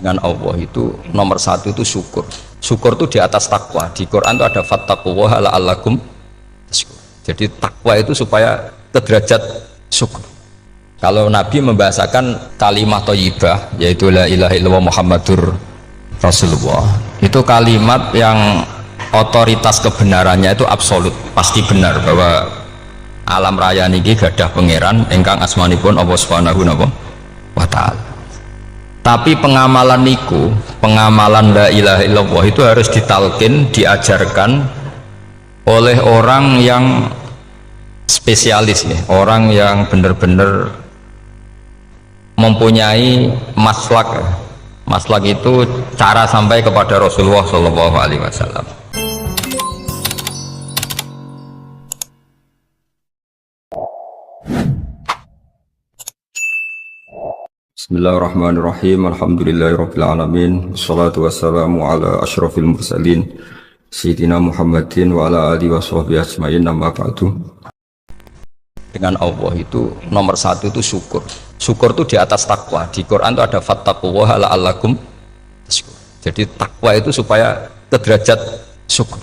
dengan Allah itu nomor satu itu syukur. Syukur itu di atas takwa. Di Quran itu ada fattaqullaha la'allakum tashkurun. Jadi takwa itu supaya ke derajat syukur. Kalau Nabi membahasakan kalimat thayyibah yaitu la ilaha illallah Muhammadur Rasulullah, itu kalimat yang otoritas kebenarannya itu absolut, pasti benar bahwa alam raya niki gadah pangeran ingkang asmanipun Allah Subhanahu wa ta'ala. Tapi pengamalan niku, pengamalan la ilaha illallah itu harus ditalkin, diajarkan oleh orang yang spesialis nih, orang yang benar-benar mempunyai maslak. Maslak itu cara sampai kepada Rasulullah Shallallahu Alaihi Wasallam. Bismillahirrahmanirrahim. Alhamdulillahirabbil alamin. Wassalatu wassalamu ala asyrafil mursalin sayyidina Muhammadin wa ala alihi washabbihi ajmain. Amma ba'du. Dengan Allah itu nomor satu itu syukur. Syukur itu di atas takwa. Di Quran itu ada fattaqullaha la'allakum tashkurun. Jadi takwa itu supaya ke derajat syukur.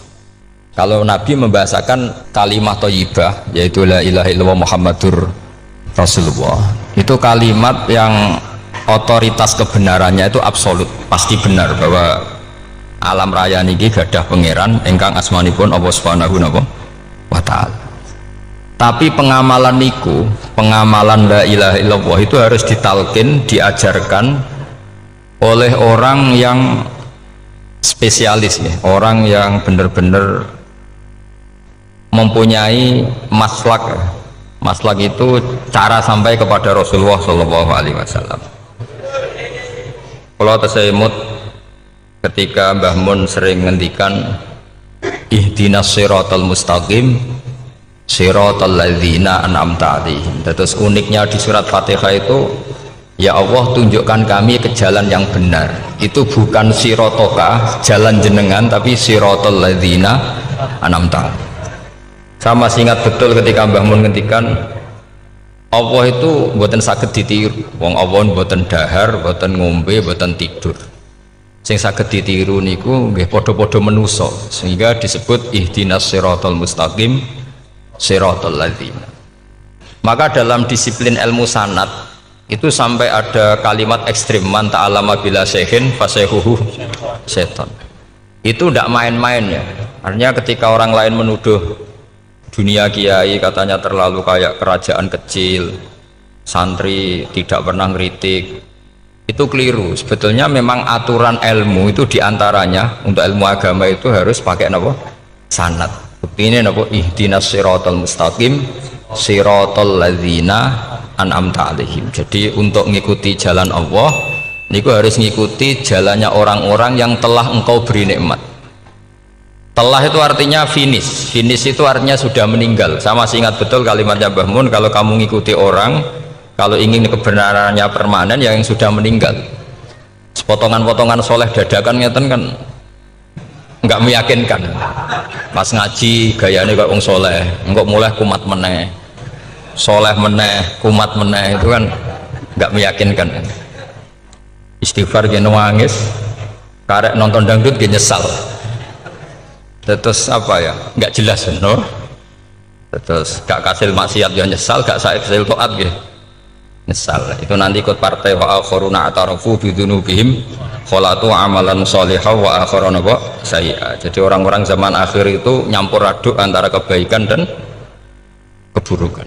Kalau Nabi membahasakan kalimat thayyibah yaitu la ilaha illallah Muhammadur Rasulullah, itu kalimat yang otoritas kebenarannya itu absolut, pasti benar bahwa alam raya niki gadah pangeran ingkang asmanipun Allah Subhanahu wa ta'ala. Tapi pengamalan niku, pengamalan la ilaha illallah itu harus ditalkin, diajarkan oleh orang yang spesialis nih, orang yang benar-benar mempunyai maslak. Maslak itu cara sampai kepada Rasulullah Shallallahu Alaihi Wasallam. Kalau tersemut ketika Mbah Mun sering ngendikan ihdinas siratal mustaqim siratal ladzina an'amta 'alaihim. Terus uniknya di surat Fatihah itu, ya Allah tunjukkan kami ke jalan yang benar. Itu bukan sirotoka jalan jenengan, tapi siratal ladzina an'amta 'alaihim. Saya masih ingat betul ketika Mbah Mun ngendikan Allah itu mboten saged ditiru. Wong Allah mboten dahar, mboten ngombe, mboten tidur. Sing saged ditiru niku nggih padha-padha manusa, sehingga disebut ihdinas siratal mustaqim siratal ladzina. Maka dalam disiplin ilmu sanad itu sampai ada kalimat ekstrim, man ta'allama bila syekhin fasehuhu seton. Itu tidak main-main ya. Artinya ketika orang lain menuduh dunia kiai katanya terlalu kayak kerajaan kecil, santri tidak pernah ngeritik, itu keliru. Sebetulnya memang aturan ilmu itu diantaranya untuk ilmu agama itu harus pakai apa? Sanad. Bukti ini apa? Ihdinas siratal mustaqim siratal ladzina an'amta 'alaihim. Jadi untuk mengikuti jalan Allah niku harus mengikuti jalannya orang-orang yang telah engkau beri nikmat. Telah itu artinya finish. Finish itu artinya sudah meninggal. Saya masih ingat betul kalimatnya Mbah Mun, kalau kamu mengikuti orang, kalau ingin kebenarannya permanen, yang sudah meninggal. Potongan-potongan soleh dadakan ngeten kan nggak meyakinkan. Pas ngaji gayanya kayak wong soleh, enggak mulai kumat meneh, soleh meneh, kumat meneh, itu kan nggak meyakinkan. Istighfar gini nangis, karek nonton dangdut gini nyesal. Terus apa ya, nggak jelas no? Terus gak kasil maksiat ya nyesal, gak kasil toat gitu nyesal. Itu nanti ikut partai wa akharuna atarafu bidunubihim kholatu amalan sholihah wa akharuna sayyi'ah. Jadi orang-orang zaman akhir itu nyampur aduk antara kebaikan dan keburukan.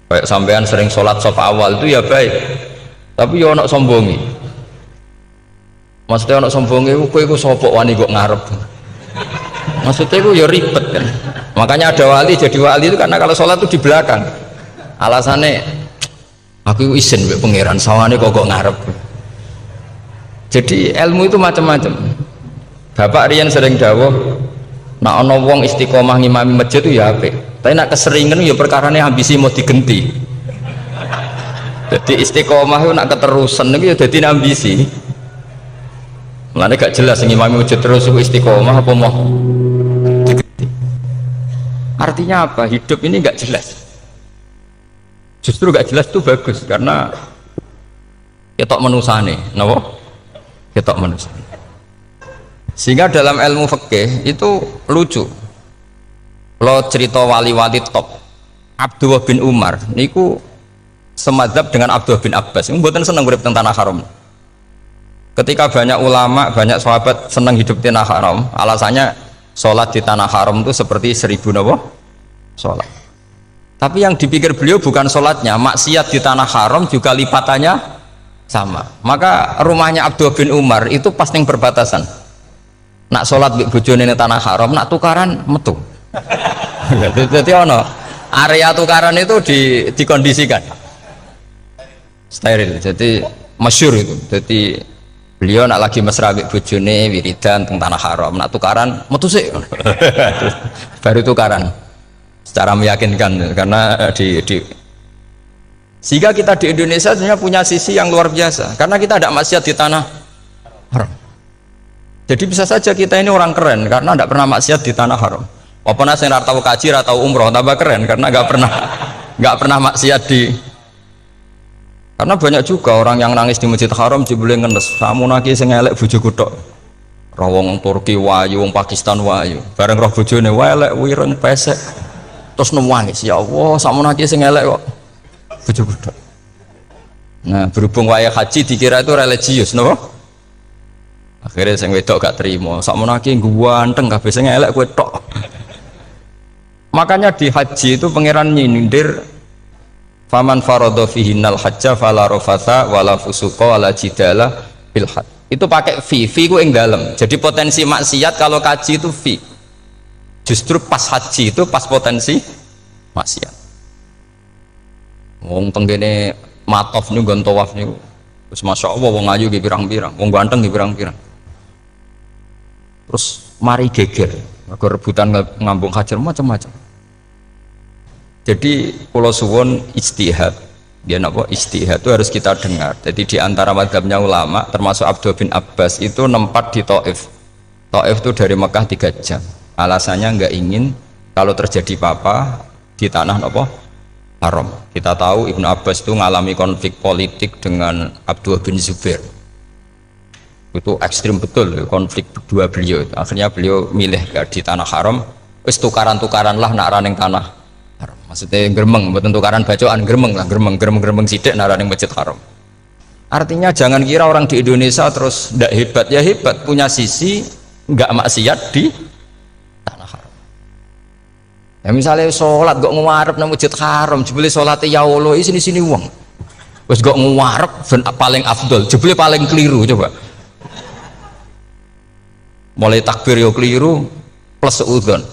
Kayak sampean sering sholat saf awal itu ya baik, tapi ya ono sombongi. Maksudnya ono sombongi kowe iku sapa wani kok ngarep. Maksudnya itu ya ribet kan. Makanya ada wali jadi wali itu karena kalau sholat itu di belakang. Alasannya aku izin mbek pangeran sawane kok ngarep. Jadi ilmu itu macam-macam. Bapak Rian sering dawuh, nak ana wong istiqomah ngimami masjid itu ya apik. Tapi nak keseringan ya perkarane ambisi mau digenti. Jadi istiqomah itu nak keterusan itu ya dadi ambisi. Mulane gak jelas ngimami masjid terus istiqomah apa mau. Artinya apa? Hidup ini nggak jelas. Justru nggak jelas itu bagus karena ketok menusane, napa? ketok manusia. Sehingga dalam ilmu fikih itu lucu. Lo cerita wali-wali top Abdullah bin Umar niku semadzhab dengan Abdullah bin Abbas. Mboten seneng urip teng tanah haram. Ketika banyak ulama, banyak sahabat seneng hidup di tanah haram, alasannya sholat di tanah haram itu seperti 1000 napa? Sholat. Tapi yang dipikir beliau bukan sholatnya, maksiat di tanah haram juga lipatannya sama. Maka rumahnya Abdullah bin Umar itu pas ning perbatasan. Nak sholat di bojone ning tanah haram, nak tukaran metu. Jadi ono area tukaran itu dikondisikan steril, jadi masyhur itu. Jadi beliau nak lagi mesra mbek bojone wiridan teng tanah haram, nak tukaran metu sik. Baru tukaran secara meyakinkan karena sehingga kita di Indonesia sebenarnya punya sisi yang luar biasa karena kita tidak maksiat di tanah haram. Jadi bisa saja kita ini orang keren karena tidak pernah maksiat di tanah haram. Walaupun saya tahu kaji atau umroh tambah keren karena nggak pernah maksiat di. Karena banyak juga orang yang nangis di Masjid Haram jebule ngenes. Kamu naki sing elek bojoku tok. Roh wong Turki wayu, wong Pakistan wayu. Bareng roh bojone elek wireng pesek. Terus nangis, ya Allah, sakmu naki sing elek kok bojoku tok. Nah, berhubung wayah haji dikira itu religius, napa? Akhirnya sing wedok gak terima. Sakmu naki ganteng kabeh sing elek kowe tok. Makanya di haji itu pangeran nyindir faman faradha fihinnal hajja fala rafatha wala fusuqa wala jidala fil hajj. Itu pakai fi ku ing dalem. Jadi potensi maksiat kalau kaji itu fi. Justru pas haji itu pas potensi maksiat. Wong tenggene matof niku nggon tawaf niku. Wis masyaallah wong ayu ki pirang-pirang, wong ganteng ki pirang-pirang. Terus mari geger, mergo rebutan ngambung hajar macam-macam. Jadi pulau suwon ijtihad, dia napa ijtihad itu harus kita dengar. Jadi di antara mazhabnya ulama termasuk Abdullah bin Abbas itu nempat di Taif. Taif itu dari Mekah 3 jam. Alasannya nggak ingin kalau terjadi apa-apa di tanah napa haram. Kita tahu Ibnu Abbas itu mengalami konflik politik dengan Abdullah bin Zubair. Itu ekstrim betul konflik berdua beliau. Akhirnya beliau milih di tanah haram. Wis tukaran-tukaran lah nak raning tanah haram. Maksudnya gremeng, bukan tukaran bacaan, gremeng lah, gremeng sidik nara ning Masjid Haram. Artinya jangan kira orang di Indonesia terus ndak hebat, ya hebat, punya sisi nggak maksiat di tanah haram. Ya misalnya sholat kok ngarep nang Masjid Haram, jebule salate ya Allah sini wong. Wis kok ngarep paling afdol, jebule paling keliru coba. Mulai takbir yo keliru plus seudon.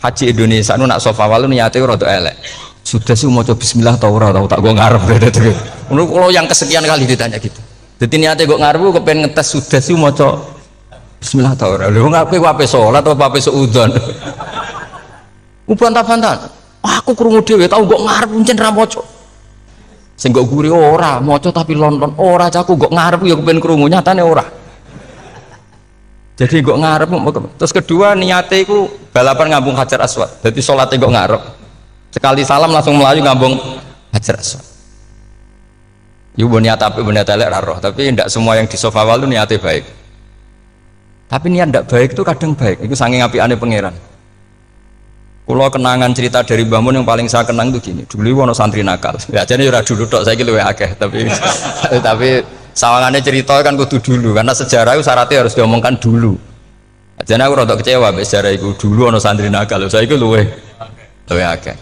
Haji Indonesia nu nak sofa walu niate rada elek. Sudah sih mau coba bismillah tau ora tau tak gua ngarep gitu. Menurut kalau yang kesekian kali ditanya gitu. Jadi niate gua ngarep kepengen ngetes sudah sih mau coba bismillah tau ora. Lha ngapain wae salat atau wae seudon. Bantah-bantahan. Aku krungu dhewe tau gua ngarep pancen ra maca. Sing gak guri ora maca tapi lonton ora caku gak ngarep ya kepengen krungu nyatane ora. Jadi gak ngarep. Terus kedua niate iku balapan ngambung Hajar Aswad. Jadi sholatnya gak ngarep. Sekali salam langsung melayu ngambung Hajar Aswad. Iku niat apik niat elek ra roh, tapi tidak semua yang di sofa walu niatnya baik. Tapi niat tidak baik itu kadang baik. Itu saking apiane pangeran. Kalau kenangan cerita dari Mbah Mun yang paling saya kenang itu gini. Dulu ono santri nakal. Ya jadi ora dulu tok saiki luwih akeh, tapi sawangannya cerita kan kudu dulu karena sejarah itu syaratnya harus diomongkan dulu. Jadi aku rada kecewa mbek sejarah itu dulu ono santri nakal. Saiki luwih akeh.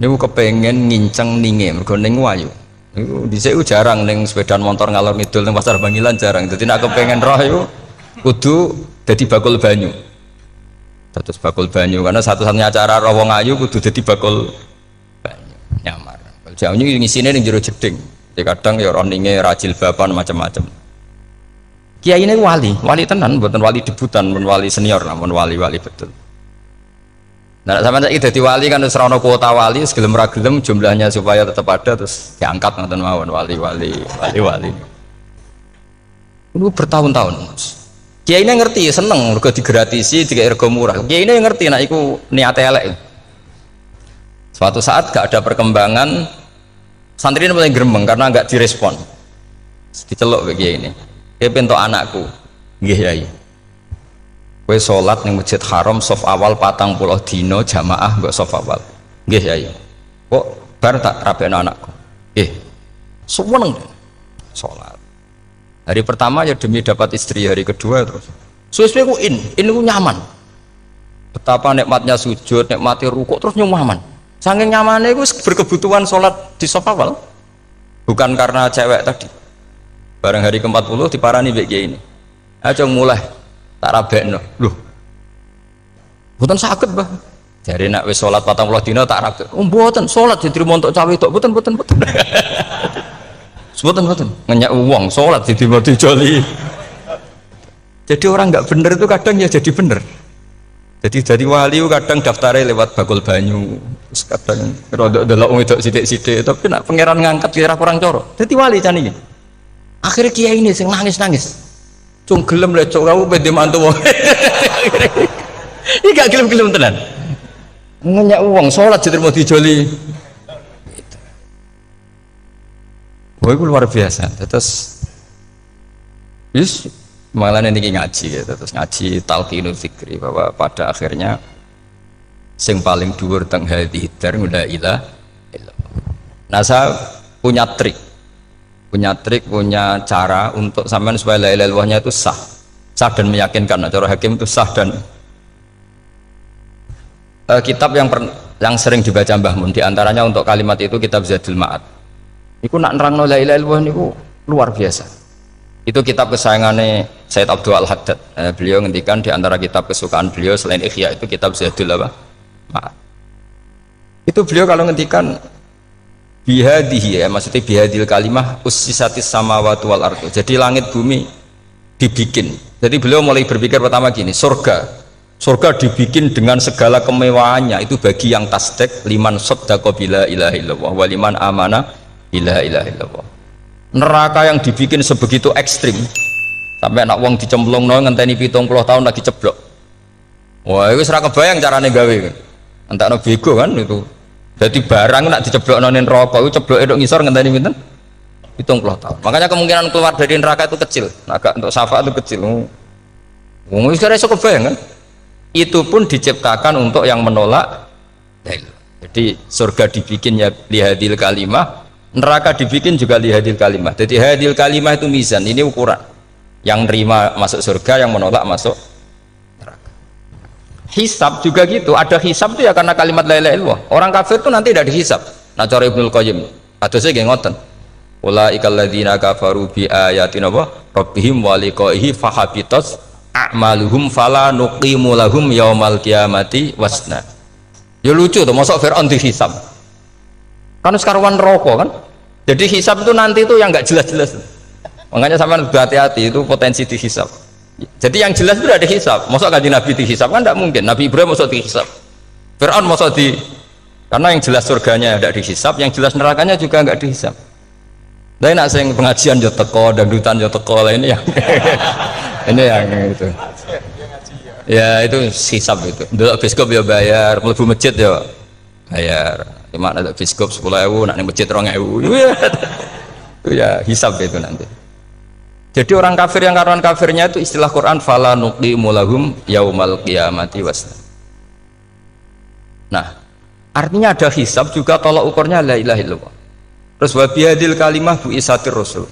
Niku kepengen nginceng ninge mergo ning wayu. Niku dhisik jarang ning sepeda motor ngalor ngidul ning pasar Bangilan jarang. Dadi nek kepengen roh iku kudu dadi bakul banyu. Terus bakul banyu karena satu-satunya cara roh wong ayu kudu dadi bakul banyu. Nyamar. Jauhnya ngisine ning jero jeding. Ya kadang ya roninge rajil bapan macam-macam. Kiai ini wali tenan, bukan wali debutan, bukan wali senior, namun wali betul. Nah, sama saya jadi wali kan terus rono kuota wali, segelem ragelem jumlahnya supaya tetap ada terus diangkat nonton mawon wali. Itu bertahun-tahun. Kiai ini ngerti, seneng, mergo digratisi, dikai rego murah. Kiai ini ngerti, nah iku niate elek. Suatu saat gak ada perkembangan. Santri ini mulai gremeng karena nggak direspon, diceluk bagi ini. pentok anakku. Nggih Yai. Kowe salat ning Masjid Haram saf awal 40 dina jamaah mbok saf awal. Nggih Yai. Kok bar tak rabekno anakku. Nggih. Seneng salat. Hari pertama ya demi dapat istri, hari kedua terus. Suwe-suwe ku ku nyaman. Betapa nikmatnya sujud, nikmati rukuk terus nyaman. Saking nyamannya itu berkebutuhan sholat di saf awal. Bukan karena cewek tadi. Bareng hari ke-40 diparani mbek kiai ini. Aja mulai tak rabekno. Loh. Mboten saged, Mbah. Jare nek wis salat 40 dina tak rabek. Oh, mboten salat diterima untuk cawe tok. Mboten. Mboten. Ngenyak uang salat diterima dijoli. Jadi orang nggak bener itu kadang ya jadi bener. Jadi wali kadang daftarnya lewat bakul banyu, terus kadang rodok delok wedok sithik-sithik, tapi nak pangeran ngangkat kira kurang coro. Jadi wali can iki. Akhirnya kiai ini sing nangis. Cung gelem lecok kau pede mantu wong. Iki gak gelem-gelem tenan. Ngenyak uang salat diterima dijoli. Wah, itu luar biasa. Terus malah ini ngaji gitu. Terus ngaji talqinul fikri bahwa pada akhirnya sing paling dhuwur teng hadhihi dar la ilaha illallah. Nah, saya punya cara untuk sampean supaya la ilaha illallahnya itu sah dan meyakinkan. Nah, cara hakim itu sah dan kitab yang sering dibaca Mbah Mun diantaranya untuk kalimat itu kitab Zadul Ma'ad. Iku nak nerangno la ilaha illallah niku luar biasa. Itu kitab kesayangannya Sayyid Abdul Al-Haddad. Beliau ngendikan di antara kitab kesukaan beliau selain Ikhya itu kitab Zadul Ma'ad. Itu beliau kalau ngendikan bihadihi ya, maksudnya bihadil kalimah ussisatis samawati wal ardu. Jadi langit bumi dibikin. Jadi beliau mulai berpikir pertama gini, surga dibikin dengan segala kemewahannya itu bagi yang tasdek liman saddaqa bila ilaha illallah wa liman amana bila ilaha illallah. Neraka yang dibikin sebegitu ekstrim sampai anak wong dicemplung ngenteni 70 tahun lagi ceblok. Wah, itu serah kebayang carane gawe. Entakno bego kan itu. Jadi barang nak diceblokno ning neraka itu cebloke nduk ngisor ngenteni pinten? 70 tahun. Makanya kemungkinan keluar dari neraka itu kecil. Agak untuk syafaat itu kecil. Wong wis ora iso kebayang kan? Itu pun diciptakan untuk yang menolak. Jadi surga dibikinnya lihadil kalimah, neraka dibikin juga lihadil kalimah. Jadi hadil kalimah itu mizan, ini ukuran. Yang nerima masuk surga, yang menolak masuk neraka. Hisab juga gitu, ada hisab itu ya karena kalimat la ilaha illallah. Orang kafir itu nanti tidak dihisab. Nah cara Ibnul Qayyim, atau saya nggih ngoten. Ulaikal ladzina kafaru bi ayatina rabbihim wa liqaihi fahabitat a'maluhum fala nuqimu lahum yaumal qiyamati wasna. Ya lucu tuh, masuk Fir'aun dihisab. Kan sekarang rokok kan. Jadi hisab itu nanti itu yang nggak jelas-jelas. Makanya sama berhati-hati itu potensi dihisab. Jadi yang jelas itu ada hisab. Masuk kaji Nabi dihisab kan tidak mungkin. Nabi Ibrahim masuk dihisab. Fir'aun masuk karena yang jelas surganya tidak dihisab, yang jelas nerakanya juga nggak dihisab. Tapi nak sing pengajian yo teko, dangdutan yo teko lah ini yang ini yang itu. Ya itu hisab itu. Dulu biskop ya bayar, mlebu masjid ya bayar. Cuma ada biskop 10.000, nak ning masjid 2.000. Itu ya hisab itu nanti. Jadi orang kafir yang karuan kafirnya itu istilah Quran fala nuqimu lahum yaumal qiyamati wasna. Nah, artinya ada hisab juga tolak ukurnya la ilaha illallah. Terus wa bihadil kalimah bu isatir rasul.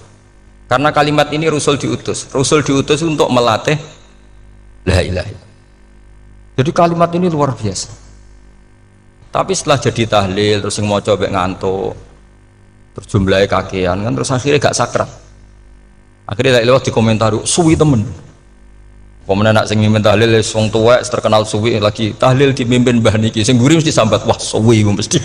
Karena kalimat ini rasul diutus untuk melatih la ilaha illallah. Jadi kalimat ini luar biasa. Tapi setelah jadi tahlil terus yang mau coba ngantuk, terus jumlahnya kakean kan, terus akhirnya gak sakral. Akhirnya lewat di komentar suwi temen. Pemenang nak sing mimpin tahlil wong tuwek terkenal suwi lagi tahlil dipimpin mbah niki sing mburi mesti sambat wah suwi mesti.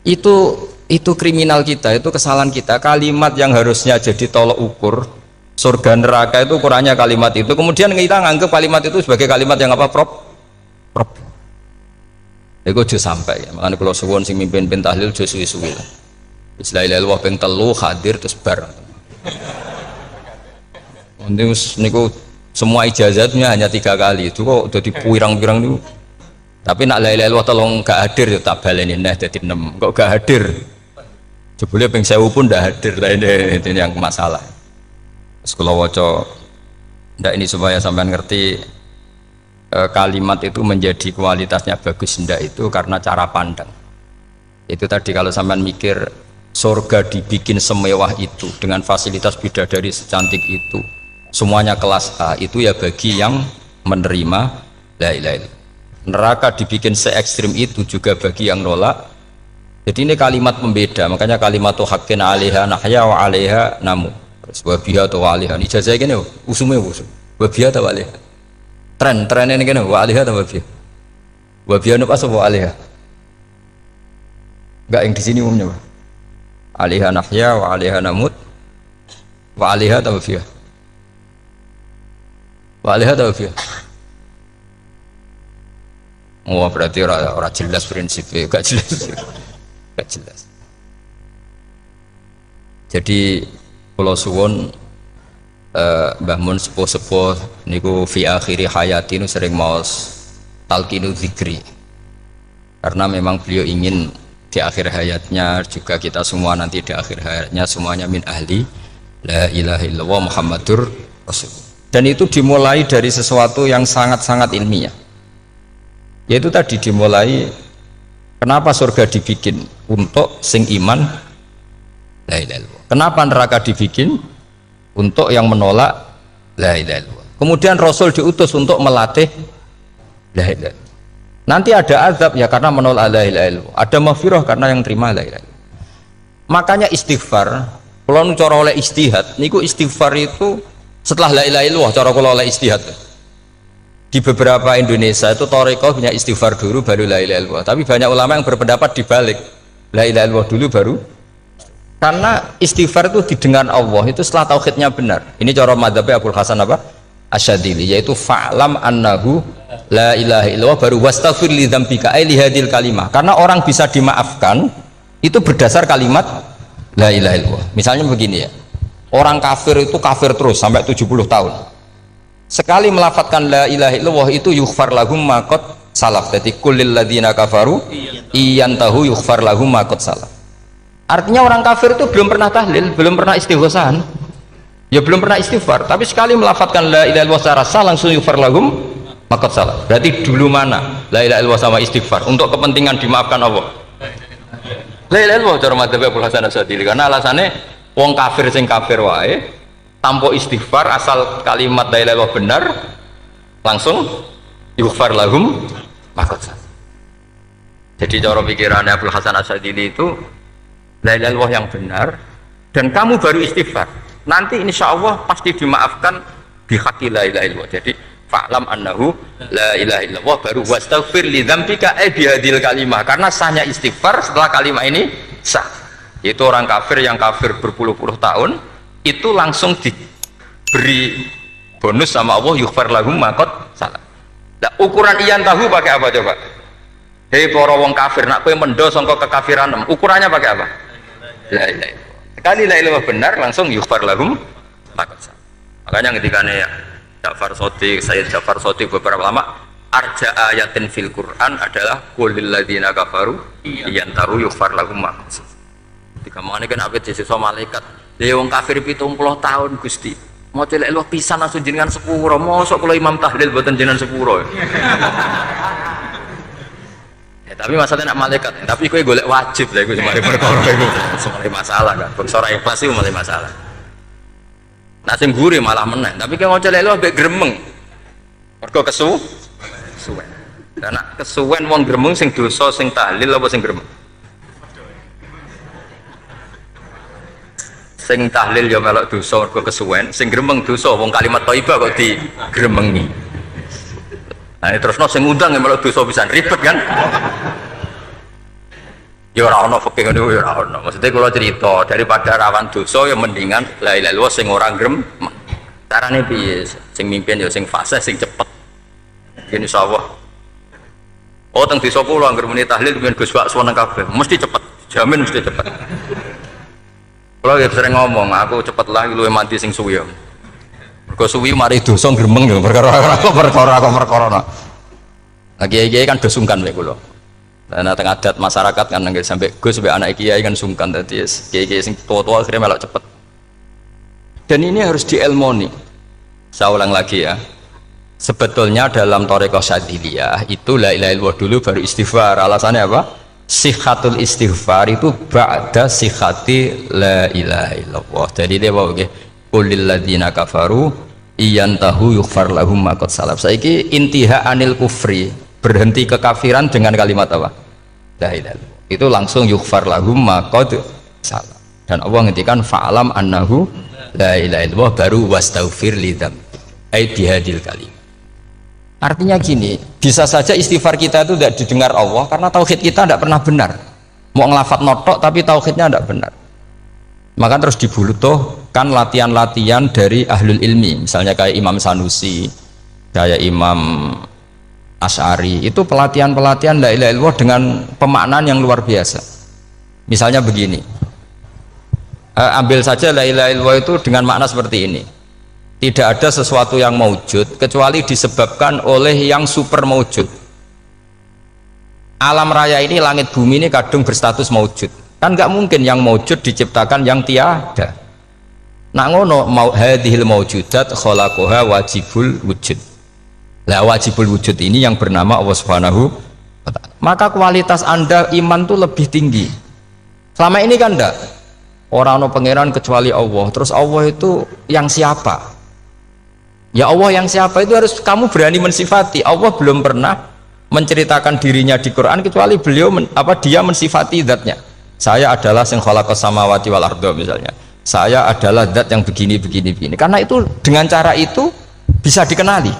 itu kriminal kita, itu kesalahan kita. Kalimat yang harusnya jadi tolok ukur surga neraka itu ukurannya kalimat itu, kemudian kita nganggap kalimat itu sebagai kalimat yang apa problem. Itu aja sampai ya. Makanya kalau suwun sing mimpin tahlil aja suwi-suwi lah. La ilaha illallah ping 3 hadir terus bar. Niku semua ijazatnya hanya 3 kali. Itu kok udah dipirang-pirang niku. Tapi nak la ilaha illallah tolong gak hadir ya tak baleni neh dadi 6. Kok gak hadir? Jebule ping 1000 pun ndak hadir. Ini yang masalah. Terus kula waca ndak ini supaya sampean ngerti kalimat itu menjadi kualitasnya bagus ndak itu karena cara pandang. Itu tadi kalau sampean mikir surga dibikin semewah itu dengan fasilitas bidadari secantik itu, semuanya kelas A, itu ya bagi yang menerima la ilaha illallah. Neraka dibikin se ekstrim itu juga bagi yang nolak. Jadi ini kalimat pembeda, makanya kalimat tuh hakin alaiha nahya wa alaiha namu. Terus wabiha atau alaiha ijazah gini usume usum. Wabiha atau alaiha. Tren ini gini wa alaiha atau wabiha. Wabiha nu pas wa alaiha. Enggak yang di sini umumnya. Alaiha nahya wa alaiha namut. Wa alaiha atau wabiha. Wa alaiha atau wabiha. Oh berarti orang jelas prinsipnya, gak jelas, gak jelas. Jadi kalau suwon Mbah Mun sepuh-sepuh niku fi akhiri hayati nu sering maos talqinu zikri, karena memang beliau ingin di akhir hayatnya juga kita semua nanti di akhir hayatnya semuanya min ahli la ilaha illallah Muhammadur Rasul. Dan itu dimulai dari sesuatu yang sangat-sangat ilmiah. Yaitu tadi dimulai kenapa surga dibikin untuk sing iman la ilaha illallah. Kenapa neraka dibikin untuk yang menolak la ilaha illallah. Kemudian Rasul diutus untuk melatih la ilaha illallah. Nanti ada azab ya karena menolak la ilaha illallah. Ada maghfirah karena yang terima la ilaha illallah. Makanya istighfar, kalau cara oleh istihad, niku istighfar itu setelah la ilaha illallah cara kalau oleh istihad. Di beberapa Indonesia itu thariqah punya istighfar dulu baru la ilaha illallah. Tapi banyak ulama yang berpendapat dibalik, la ilaha illallah dulu baru, karena istighfar itu didengar Allah itu setelah tauhidnya benar. Ini cara madzhabnya Abul Hasan apa? Asyadili, yaitu fa'lam annahu la ilaha illallah baru wastaghfir li dzambika ai li hadil kalimah. Karena orang bisa dimaafkan itu berdasar kalimat la ilaha illallah. Misalnya begini ya, orang kafir itu kafir terus sampai 70 tahun. Sekali melafatkan la ilaha illallah itu yughfar lahum ma qad salaf. Jadi kullil ladzina kafaru iyantahu yughfar lahum ma qad salaf. Artinya orang kafir itu belum pernah tahlil, belum pernah istighosah, ya belum pernah istighfar, tapi sekali melafatkan la ilaha illallah secara sah langsung yughfar lahum ma qad salaf. Berarti dulu mana la ilaha illallah sama istighfar untuk kepentingan dimaafkan Allah? La ilaha illallah cara madzhab Abul Hasan Asyadili, karena alasannya wong kafir sing kafir wae tanpa istighfar asal kalimat la ilaha illallah benar langsung yughfar lahum maqad salaf. Jadi cara pikirannya Abdul Hasan Asyadili itu la ilaha illallah yang benar dan kamu baru istighfar nanti insya Allah pasti dimaafkan bihaqi la ilaha illallah. Jadi fa'lam annahu la ilaha illallah baru wastaghfir li dzambika bihadil kalimah, karena sahnya istighfar setelah kalimat ini sah. Itu orang kafir yang kafir berpuluh-puluh tahun itu langsung diberi bonus sama Allah yughfar lahum ma qad salaf. Nah, ukuran iyan tahu pakai apa coba? Hei para wong kafir nak kowe mendo sangka kekafiran, ukurannya pakai apa? La ilaha illallah. Sekali la ilaha benar langsung yughfar lahum ma qad salaf. Makanya ketika ya Ja'far Shadiq, Sayyid Ja'far Shadiq beberapa lama arja ayatin fil Quran adalah qulil ladzina kafaru iyan tahu yughfar lahum ma qad salaf. Ketika mangane kan apik siswa malaikat ya wong kafir 70 tahun Gusti mau celek lu pisan langsung jenengan sepuro mosok kula imam tahlil boten jenengan sepuro ya tapi masalahnya nak malaikat tapi kowe golek wajib lah iku semari perkara iku semari masalah kan bersora ikhlas iku malah masalah nak sing guri malah menang tapi kowe mau celek lu ambek gremeng mergo kesuwen karena kesuwen wong gremeng sing dosa sing tahlil apa sing gremeng sing tahlil ya melok dosa mergo kesuwen, sing gremeng dosa wong kalimat thayyibah kok digremengi. Nah terusno sing ngundang ya melok dosa pisan ribet kan. Ya ora ono fikih ngono ya ora ono. Maksudnya kalau cerita daripada rawan dosa ya mendingan la ilaha illallah sing ora gremeng. Carane piye? Sing mimpin ya sing fasih sing cepet. Yen insyaallah. Oh teng desa kula anggere muni tahlil ben Gus bakso nang kabeh, mesti cepet. Jamin mesti cepet. Kalau ya sering ngomong, aku cepet lah lu mati sing suwi. Mergo suwi mari dosa gremeng ya perkara. Nah kiai-kiai kan do sungkan mek kula. Nah teng adat masyarakat kan nggih sampai Gus sampai anak kiai kan sungkan dadi kiai-kiai sing tua-tua akhirnya melok cepet. Dan ini harus diilmoni. Saya ulang lagi ya. Sebetulnya dalam Thariqah Syadziliyah itu la ilaha illallah dulu baru istighfar. Alasannya apa? Sihhatul istighfar itu ba'da sihhati la ilaha illallah. Jadi dia bawa ke qulil ladzina kafaru iyantahu yughfar lahum ma qad salaf. Saiki intiha anil kufri, berhenti kekafiran dengan kalimat apa? La ilaha illallah. Itu langsung yughfar lahum ma qad salaf. Dan Allah ngendikan fa'alam annahu la ilaha illallah baru wastaghfir lidzam. Ai bihadil kalim. Artinya gini, bisa saja istighfar kita itu tidak didengar Allah karena tauhid kita tidak pernah benar. Mau ngelafat notok tapi tauhidnya tidak benar. Maka terus dibutuhkan latihan-latihan dari ahlul ilmi, misalnya kayak Imam Sanusi, kayak Imam Asy'ari, itu pelatihan-pelatihan la ilaha illallah dengan pemaknaan yang luar biasa. Misalnya begini, ambil saja la ilaha illallah itu dengan makna seperti ini. Tidak ada sesuatu yang maujud kecuali disebabkan oleh yang super maujud. Alam raya ini, langit bumi ini kadung berstatus maujud. Kan nggak mungkin yang maujud diciptakan yang tiada. Nak ngono mau hadhil maujudat khalaqaha wajibul wujud. Lah wajibul wujud ini yang bernama Allah Subhanahu wa ta'ala. Maka kualitas Anda iman tuh lebih tinggi. Selama ini kan enggak. Orang no pangeran kecuali Allah. Terus Allah itu yang siapa? Ya Allah yang siapa itu harus kamu berani mensifati. Allah belum pernah menceritakan dirinya di Quran kecuali beliau dia mensifati zatnya. Saya adalah sing khalaqas samawati wal arda misalnya. Saya adalah zat yang begini. Karena itu dengan cara itu bisa dikenali.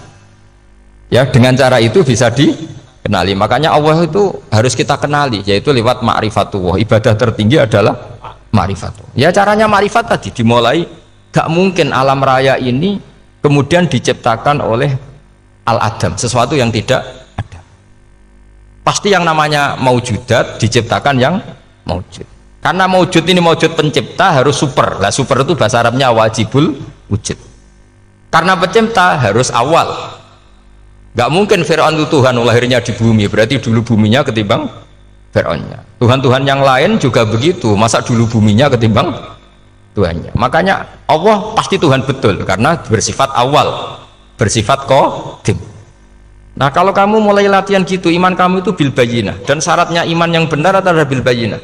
Ya, dengan cara itu bisa dikenali. Makanya Allah itu harus kita kenali, yaitu lewat ma'rifatullah. Ibadah tertinggi adalah ma'rifatullah. Ya caranya ma'rifat tadi dimulai. Gak mungkin alam raya ini kemudian diciptakan oleh al-adam, sesuatu yang tidak ada. Pasti yang namanya maujudat diciptakan yang maujud. Karena maujud ini maujud pencipta harus super. Lah super itu bahasa Arabnya wajibul wujud. Karena pencipta harus awal. Gak mungkin Fir'aun itu Tuhan lahirnya di bumi, berarti dulu buminya ketimbang Fir'aunnya. Tuhan-Tuhan yang lain juga begitu, masa dulu buminya ketimbang Tuhannya. Makanya Allah pasti Tuhan betul karena bersifat awal, bersifat qadim. Nah kalau kamu mulai latihan gitu, iman kamu itu bil bayyinah. Dan syaratnya iman yang benar adalah bil bayyinah.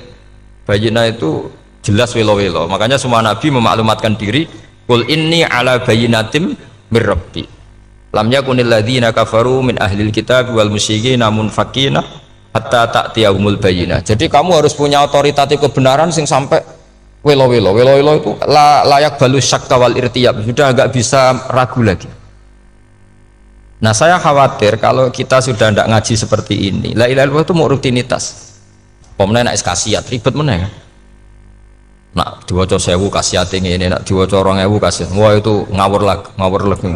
Bayyinah itu jelas welo-welo. Makanya semua nabi memaklumatkan diri, qul inni ala bayyinatim mir rabbi lam yakunil ladzina kafaru min ahlil kitab wal musyrikin munfakina hatta ta'tiyahumul bayyinah. Jadi kamu harus punya otoritatif kebenaran sing sampai welo-welo itu layak balus syak wal irtiyab, sudah agak bisa ragu lagi. Nah saya khawatir kalau kita sudah tidak ngaji seperti ini, la ilaha illallah itu mau rutinitas. Pemenang nak kasiat ribet mana kan? Nak diwaca 1000 kasiat ini, nak diwaca 2000 kasiat, wah itu ngawur lagi.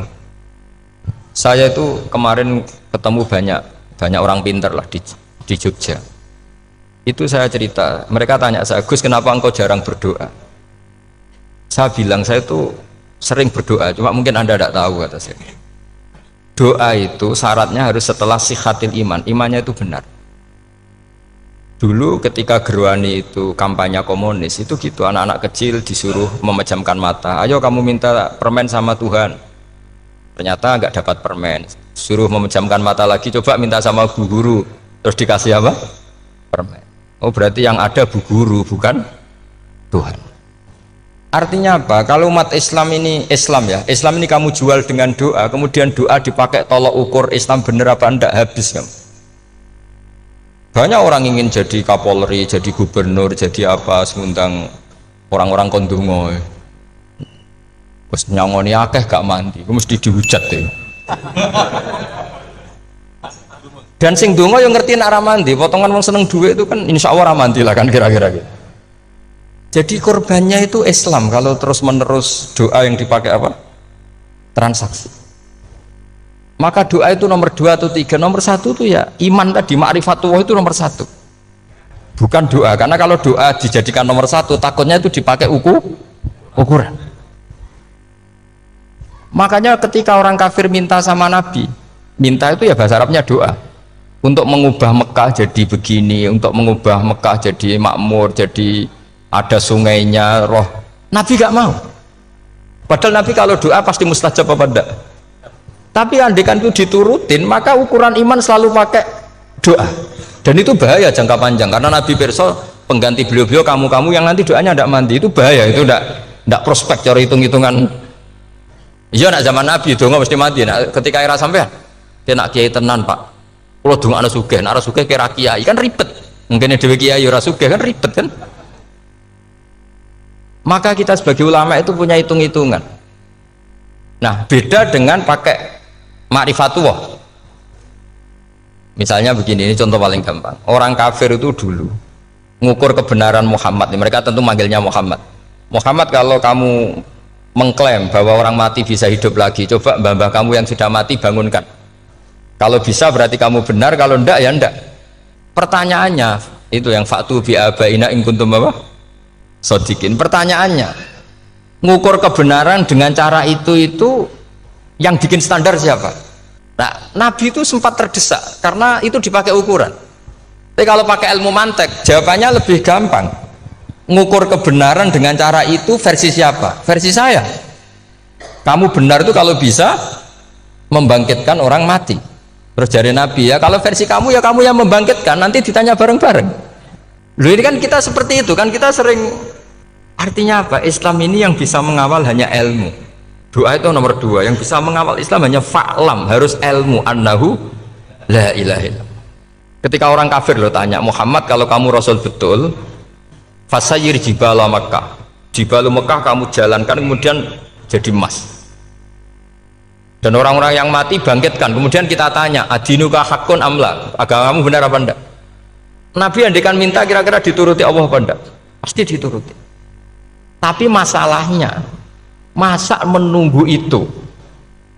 Saya itu kemarin ketemu banyak orang pintar lah di Jogja. Itu saya cerita, mereka tanya saya, Gus kenapa engkau jarang berdoa? Saya bilang saya itu sering berdoa, cuma mungkin Anda tidak tahu kata saya. Doa itu syaratnya harus setelah sihhatil iman, imannya itu benar. Dulu ketika Gerwani itu kampanye komunis itu gitu, anak-anak kecil disuruh memejamkan mata, ayo kamu minta permen sama Tuhan. Ternyata nggak dapat permen, suruh memejamkan mata lagi, coba minta sama bu guru, terus dikasih apa? Permen. Oh berarti yang ada bu guru bukan Tuhan. Artinya apa? Kalau umat Islam ini Islam ini kamu jual dengan doa, kemudian doa dipakai tolok ukur Islam bener apa enggak, habis kamu. Banyak orang ingin jadi Kapolri, jadi gubernur, jadi apa, ngundang orang-orang kondungo. Terus nyangoni akeh gak mandi, mesti dihujat deh. Dan sing donga yang ngerti nak ramandi, potongan wong seneng duit itu kan insya Allah ramandi lah kan kira-kira gitu. Jadi korbannya itu Islam kalau terus menerus doa yang dipakai apa? Transaksi. Maka doa itu nomor 2 atau 3, nomor 1 itu ya iman tadi, ma'rifatullah itu nomor 1. Bukan doa, karena kalau doa dijadikan nomor 1 takutnya itu dipakai ukuran. Makanya ketika orang kafir minta sama Nabi, minta itu ya bahasa Arabnya doa. Untuk mengubah Mekah jadi begini, untuk mengubah Mekah jadi makmur, jadi ada sungainya, roh. Nabi gak mau. Padahal Nabi kalau doa pasti mustajab apa enggak? Tapi andikan itu diturutin, maka ukuran iman selalu pakai doa. Dan itu bahaya jangka panjang, karena Nabi pirsa pengganti beliau-beliau kamu-kamu yang nanti doanya tidak mandi, itu bahaya, itu tidak prospek cara hitung-hitungan. Iya nak zaman Nabi donga mesti mati. Nak ketika era sampean dia nak kiai tenan Pak, kalau donga ana sugih, nak ora sugih kira kiai kan ribet. Mungkin dhewe kiai ora sugih kan ribet kan. Maka kita sebagai ulama itu punya hitung-hitungan. Nah, beda dengan pakai ma'rifatullah. Misalnya begini, ini contoh paling gampang. Orang kafir itu dulu mengukur kebenaran Muhammad, mereka tentu manggilnya Muhammad. Muhammad, kalau kamu mengklaim bahwa orang mati bisa hidup lagi, coba mbah-mbah kamu yang sudah mati bangunkan. Kalau bisa berarti kamu benar, kalau ndak ya ndak. Pertanyaannya itu yang faktu bi abaina in kuntum apa? Sodikin. Pertanyaannya, ngukur kebenaran dengan cara itu yang bikin standar siapa? Nah, Nabi itu sempat terdesak karena itu dipakai ukuran. Tapi kalau pakai ilmu mantek, jawabannya lebih gampang. Ngukur kebenaran dengan cara itu versi siapa? Versi saya. Kamu benar itu kalau bisa membangkitkan orang mati. Terus dari Nabi, ya kalau versi kamu ya kamu yang membangkitkan, nanti ditanya bareng-bareng. Loh, ini kan kita seperti itu kan, kita sering. Artinya apa? Islam ini yang bisa mengawal hanya ilmu. Doa itu nomor 2, yang bisa mengawal Islam hanya fa'lam, harus ilmu annahu la ilaha illallah. Ketika orang kafir lo tanya, Muhammad kalau kamu Rasul betul, fasayir jibala Makkah, jibalu Mekah kamu jalankan kemudian jadi emas. Dan orang-orang yang mati bangkitkan, kemudian kita tanya, adinuka hakun amla, agamamu benar apa enggak? Nabi andikan minta kira-kira dituruti Allah apa enggak? Pasti dituruti. Tapi masalahnya, masa menunggu itu?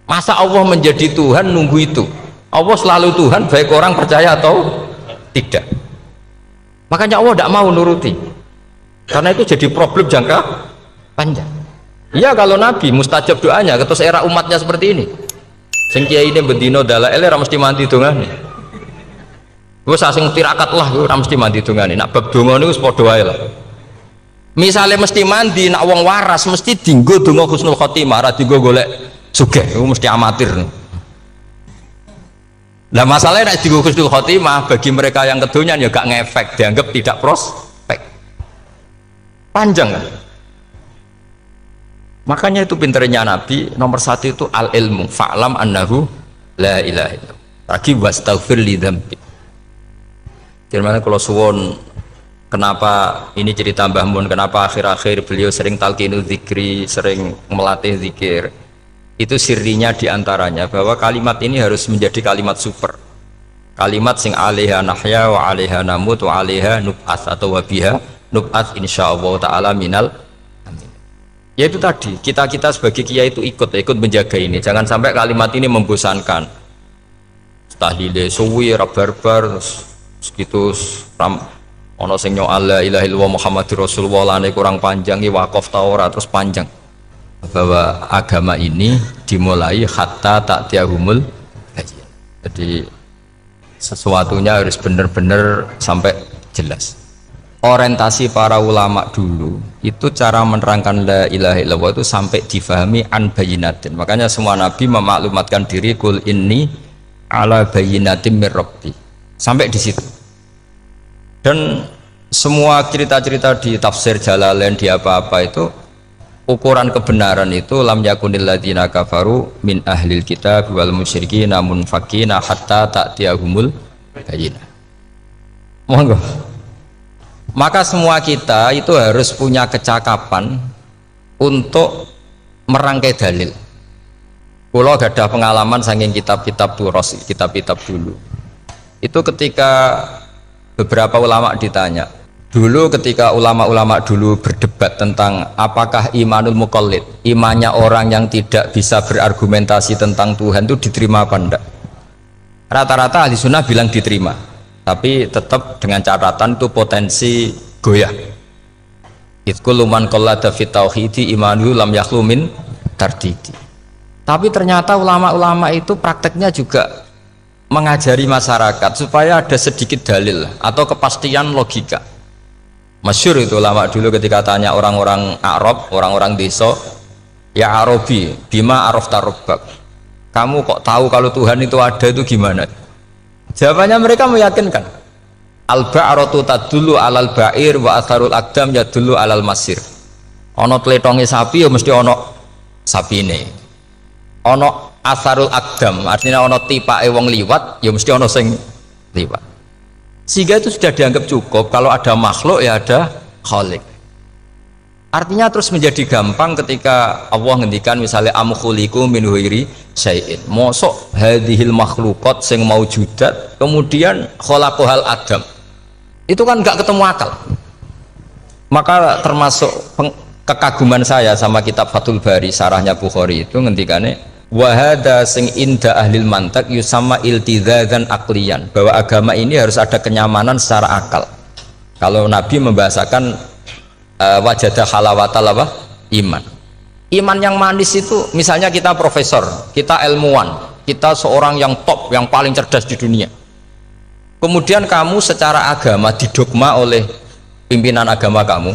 Masa Allah menjadi Tuhan nunggu itu? Allah selalu Tuhan, baik orang percaya atau tidak. Makanya Allah tidak mau nuruti, karena itu jadi problem jangka panjang. Iya, kalau Nabi mustajab doanya, terus era umatnya seperti ini. Sing kiai ini bendino dalail ora mesti mandi dongane. Wis sing tirakat lah ora mesti mandi dongane. Nak bab donga niku wis padha wae lah. Misalnya mesti mandi, nak wong waras mesti dinggo donga husnul khotimah, ora dinggo golek sugih, itu mesti amatir. Nah masalahnya nak dinggo husnul khotimah bagi mereka yang kedonyan ya gak ngefek, dianggap tidak prospek. Panjang kan? Makanya itu pinternya Nabi, nomor 1 itu al ilmu, fa'lam annahu la ilaha illallah. Lagi wastaghfir li dzambi. Gimana kalau suwon, kenapa ini cerita Mbah Mun, kenapa akhir-akhir beliau sering talqinu zikri, sering melatih zikir? Itu sirinya diantaranya bahwa kalimat ini harus menjadi kalimat super, kalimat sing alaiha nahya wa alaiha namut wa alaiha nub'ats, atau wabiha nub'ats insyaallah ta'ala minal amin. Ya itu tadi, kita sebagai kiai itu ikut menjaga ini, jangan sampai kalimat ini membosankan. Tahlile suwi barbar segitu ono sing nyoal la ilaha illallah Muhammadur Rasulullah lane kurang panjang, wakaf ta ora terus panjang. Bahwa agama ini dimulai hatta ta'tiyahumul bayyinah. Jadi sesuatunya harus benar-benar sampai jelas. Orientasi para ulama dulu itu cara menerangkan la ilaha illallah itu sampai difahami an bayyinatin. Makanya semua nabi memaklumatkan diri kul inni ala bayyinatin mir rabbi. Sampai di situ. Dan semua cerita-cerita di tafsir Jalalain di apa-apa itu ukuran kebenaran itu lam yakunil ladzina kafaru min ahlil kitab wal musyrikin namun fakina hatta ta'tiyahumul bayyinah. Monggo. Maka semua kita itu harus punya kecakapan untuk merangkai dalil. Kalau ada pengalaman saking kitab-kitab turos, kitab-kitab dulu. Itu ketika beberapa ulama ditanya, dulu ketika ulama-ulama dulu berdebat tentang apakah imanul muqallid, imannya orang yang tidak bisa berargumentasi tentang Tuhan itu diterima apa enggak, rata-rata ahli sunnah bilang diterima, tapi tetap dengan catatan itu potensi goyah. Itkul man qallada fit tauhidi imanu lam yakhlu min tardidi. Tapi ternyata ulama-ulama itu prakteknya juga mengajari masyarakat supaya ada sedikit dalil atau kepastian logika. Masyhur itu ulama dulu ketika tanya orang-orang Arab, orang-orang desa, Ya Arabi, bima arafta rabbak. Kamu kok tahu kalau Tuhan itu ada, itu gimana? Jawabannya mereka meyakinkan. Al-ba'ratu tadullu alal ba'ir wa atharul aqdam yadullu alal masir. Ono tletonge sapi ya mesti ono sapine. Ono atharul aqdam, artinya ono tipake wong liwat ya mesti ono sing liwat. Sehingga itu sudah dianggap cukup kalau ada makhluk ya ada khalik. Artinya terus menjadi gampang ketika Allah ngendikan misalnya am khuliqu min ghairi syai'in. Mosok hadhil makhluqat sing maujudat kemudian khalaqahal adam. Itu kan enggak ketemu akal. Maka termasuk kekaguman saya sama kitab Fathul Bari sarahnya Bukhari itu ngendikane wa hadza sing inda ahlil mantak yusamma iltidzadzan aqliyan, bahwa agama ini harus ada kenyamanan secara akal. Kalau Nabi membahasakan wajadah halawatal apa? Iman yang manis itu misalnya kita profesor, kita ilmuwan, kita seorang yang top, yang paling cerdas di dunia, kemudian kamu secara agama didogma oleh pimpinan agama kamu,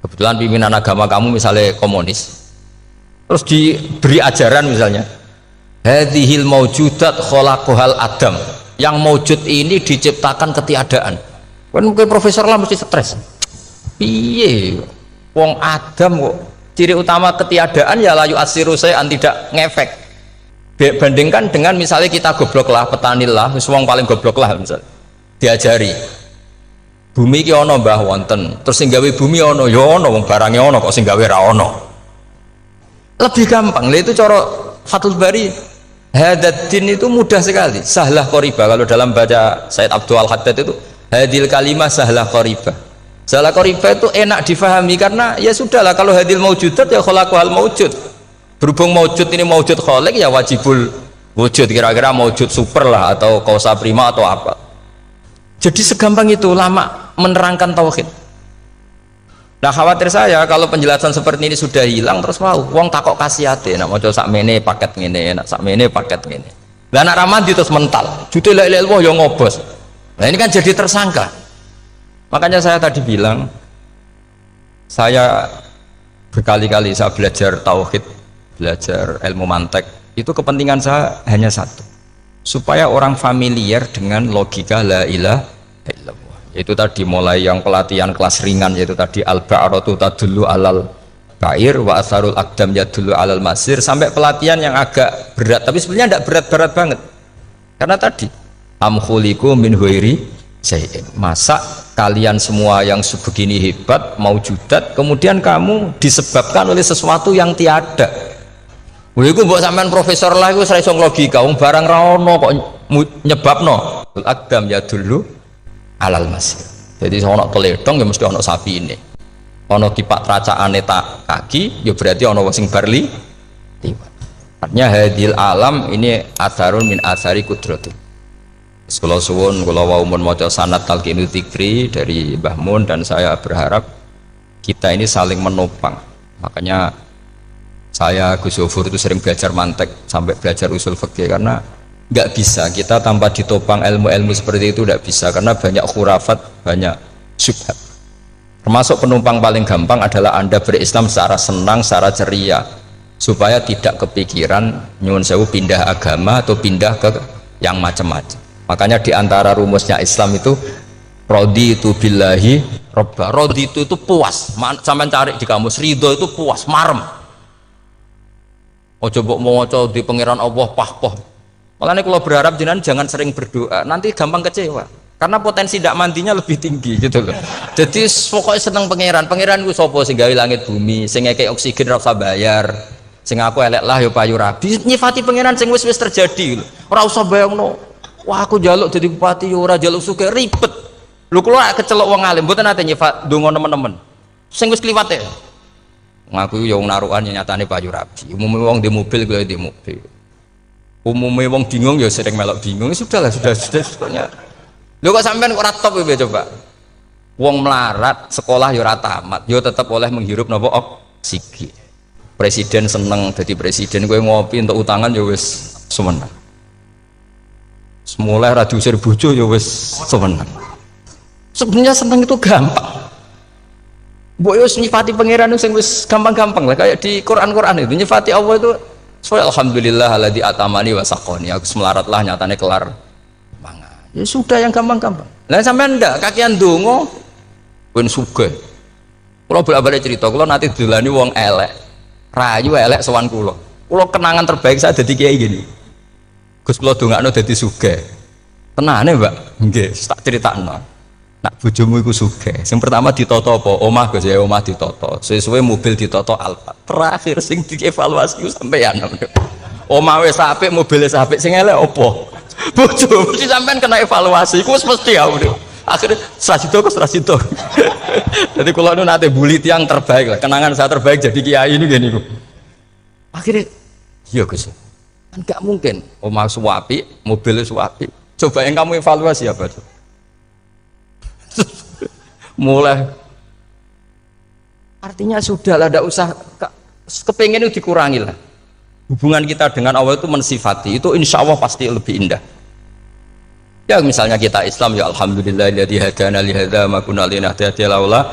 kebetulan pimpinan agama kamu misalnya komunis, terus diberi ajaran misalnya hadhil maujudat khalaqahal adam, yang maujud ini diciptakan ketiadaan. Kan mungkin profesor lah mesti stres. Piye wong Adam kok ciri utama ketiadaan ya layu asiru saya tidak ngefek. Bandingkan dengan misalnya kita goblok lah, petani lah, wong paling goblok lah misalnya diajari bumi ki ono mbah wonten, terus sing gawe bumi ono ya ono, wong barange ono kok sing gawe ra ono. Lebih gampang. Lah itu cara Fathul Bari hadaddin itu mudah sekali, sahlah qoriba. Kalau dalam baca Said Abdul Haddad itu hadil kalimah sahlah qoriba. Salah qoriba itu enak difahami karena ya sudahlah, kalau hadil maujudat ya khalaqahal maujud. Berhubung maujud ini maujud khaliq ya wajibul wujud, kira-kira maujud super lah atau kausa prima atau apa. Jadi segampang itu lama menerangkan tauhid. Nah khawatir saya kalau penjelasan seperti ini sudah hilang terus mau wong takok kasihate nak maca sakmene paket ngene, nak sakmene paket ngene. Lah anak ramadi terus mental. Jute la ilaha illallah ya ngobos. Nah ini kan jadi tersangka. Makanya saya tadi bilang, saya berkali-kali saya belajar tauhid, belajar ilmu mantek, itu kepentingan saya hanya satu, supaya orang familiar dengan logika la ilaha illallah. Itu tadi mulai yang pelatihan kelas ringan, yaitu tadi al-ba'ratu tadullu alal ba'ir wa atharul aqdam yadullu alal masir, sampai pelatihan yang agak berat, tapi sebenarnya tidak berat-berat banget. Karena tadi am khuliqu min ghairi syai'in, masa kalian semua yang sebegini hebat maujudat kemudian kamu disebabkan oleh sesuatu yang tiada. Iku mbok sampean profesor lah iku ora iso logika, wong barang ra ono kok nyebabno. Al-aqdam ya dulu alal masir. Jadi ono teledong ya mesti ono sapine. Ono kipak tracaane tak kaki ya berarti ono sing barli liwat. Artinya hadil alam ini atharun min athari qudratil. Sekolah suwun, kalau mau maca sanad talqinu dzikri dari Mbah Mun, dan saya berharap kita ini saling menopang. Makanya saya Gus Yofur itu sering belajar mantek sampai belajar usul fikih, karena nggak bisa kita tanpa ditopang ilmu-ilmu seperti itu, nggak bisa, karena banyak khurafat, banyak syubhat. Termasuk penumpang paling gampang adalah Anda berislam secara senang, secara ceria, supaya tidak kepikiran nyuwun sewu pindah agama atau pindah ke yang macam-macam. Makanya diantara rumusnya Islam itu raditu billahi robba. Raditu itu puas, sampai cari di kamus, ridho itu puas, marem. Ojo mbok maca di pangeran Allah pah-pah. Makanya kalau berharap jenengan jangan sering berdoa, nanti gampang kecewa. Karena potensi tidak mandinya lebih tinggi gitu loh. Jadi pokoknya seneng pangeran. Pangeran ku sapa sing gawe langit bumi, sing ngekek oksigen ora usah bayar. Sing aku elek lah ya payu rabi. Nyifati pangeran sing wis-wis terjadi. Ora usah bayangno. Wah aku jaluk jadi bupati ora jaluk suke ribet. Lho kula kecelok wong alim mboten nate nyifat donga nemen-nemen. Sing wis kliwat ya. Ngaku yo wong narukan nyatane payu rabi. Umume wong di mobil kuwi di mobil. Umume wong bingung ya sering melok bingung. Sudahlah sudah. Lho kok sampean kok ora top ya coba. Wong melarat sekolah ya ora tamat, yo tetep oleh menghirup napa oksigen. Presiden seneng dadi presiden, kowe ngopi untuk utangan ya wis semeneng. Semula ra diusir bojo ya wis semeneng. Sebenarnya seneng itu gampang. Mbok yo nyifati pangeran sing wis gampang-gampang lah kayak di Quran itu nyifati Allah itu soal alhamdulillah alladzi atamani wa saqoni aku melarat lah nyatane kelar mangan. Ya sudah yang gampang-gampang. Lah sampean ndak kakian donga ben sugih. Kula bolak-balik cerita kula nanti dolani wong elek. Rayu elek sowan kula. Kula kenangan terbaik saya dadi kiai gini. Gus kula dongakno dadi sugih. Tenane, Mbak? Nggih, tak critakno. Nak bojomu iku sugih. Sing pertama ditata apa? Omah Gus ya, omah ditata. Suwe-suwe mobil ditata Alfa. Terakhir sing dievaluasi ku sampeyan. Omah wis apik, mobil wis apik, sing elek apa? Bojo mesti sampean kena evaluasi. Iku wis mesti ya. Akhirnya Srasito. Jadi kula nu nate bully tiyang terbaik lah. Kenangan saya terbaik jadi kiai ini gini ku. Akhirnya iya Gus. Kan enggak mungkin omah suwapi, mobil suwapi. Coba yang kamu evaluasi apa tuh? Mulai artinya sudah lah, tidak usah kepengen itu dikurangi lah. Hubungan kita dengan Allah itu mensifati itu insya Allah pasti lebih indah. Ya misalnya kita Islam ya alhamdulillahilladzi hadana li hadza ma kunna linahtadiya laula.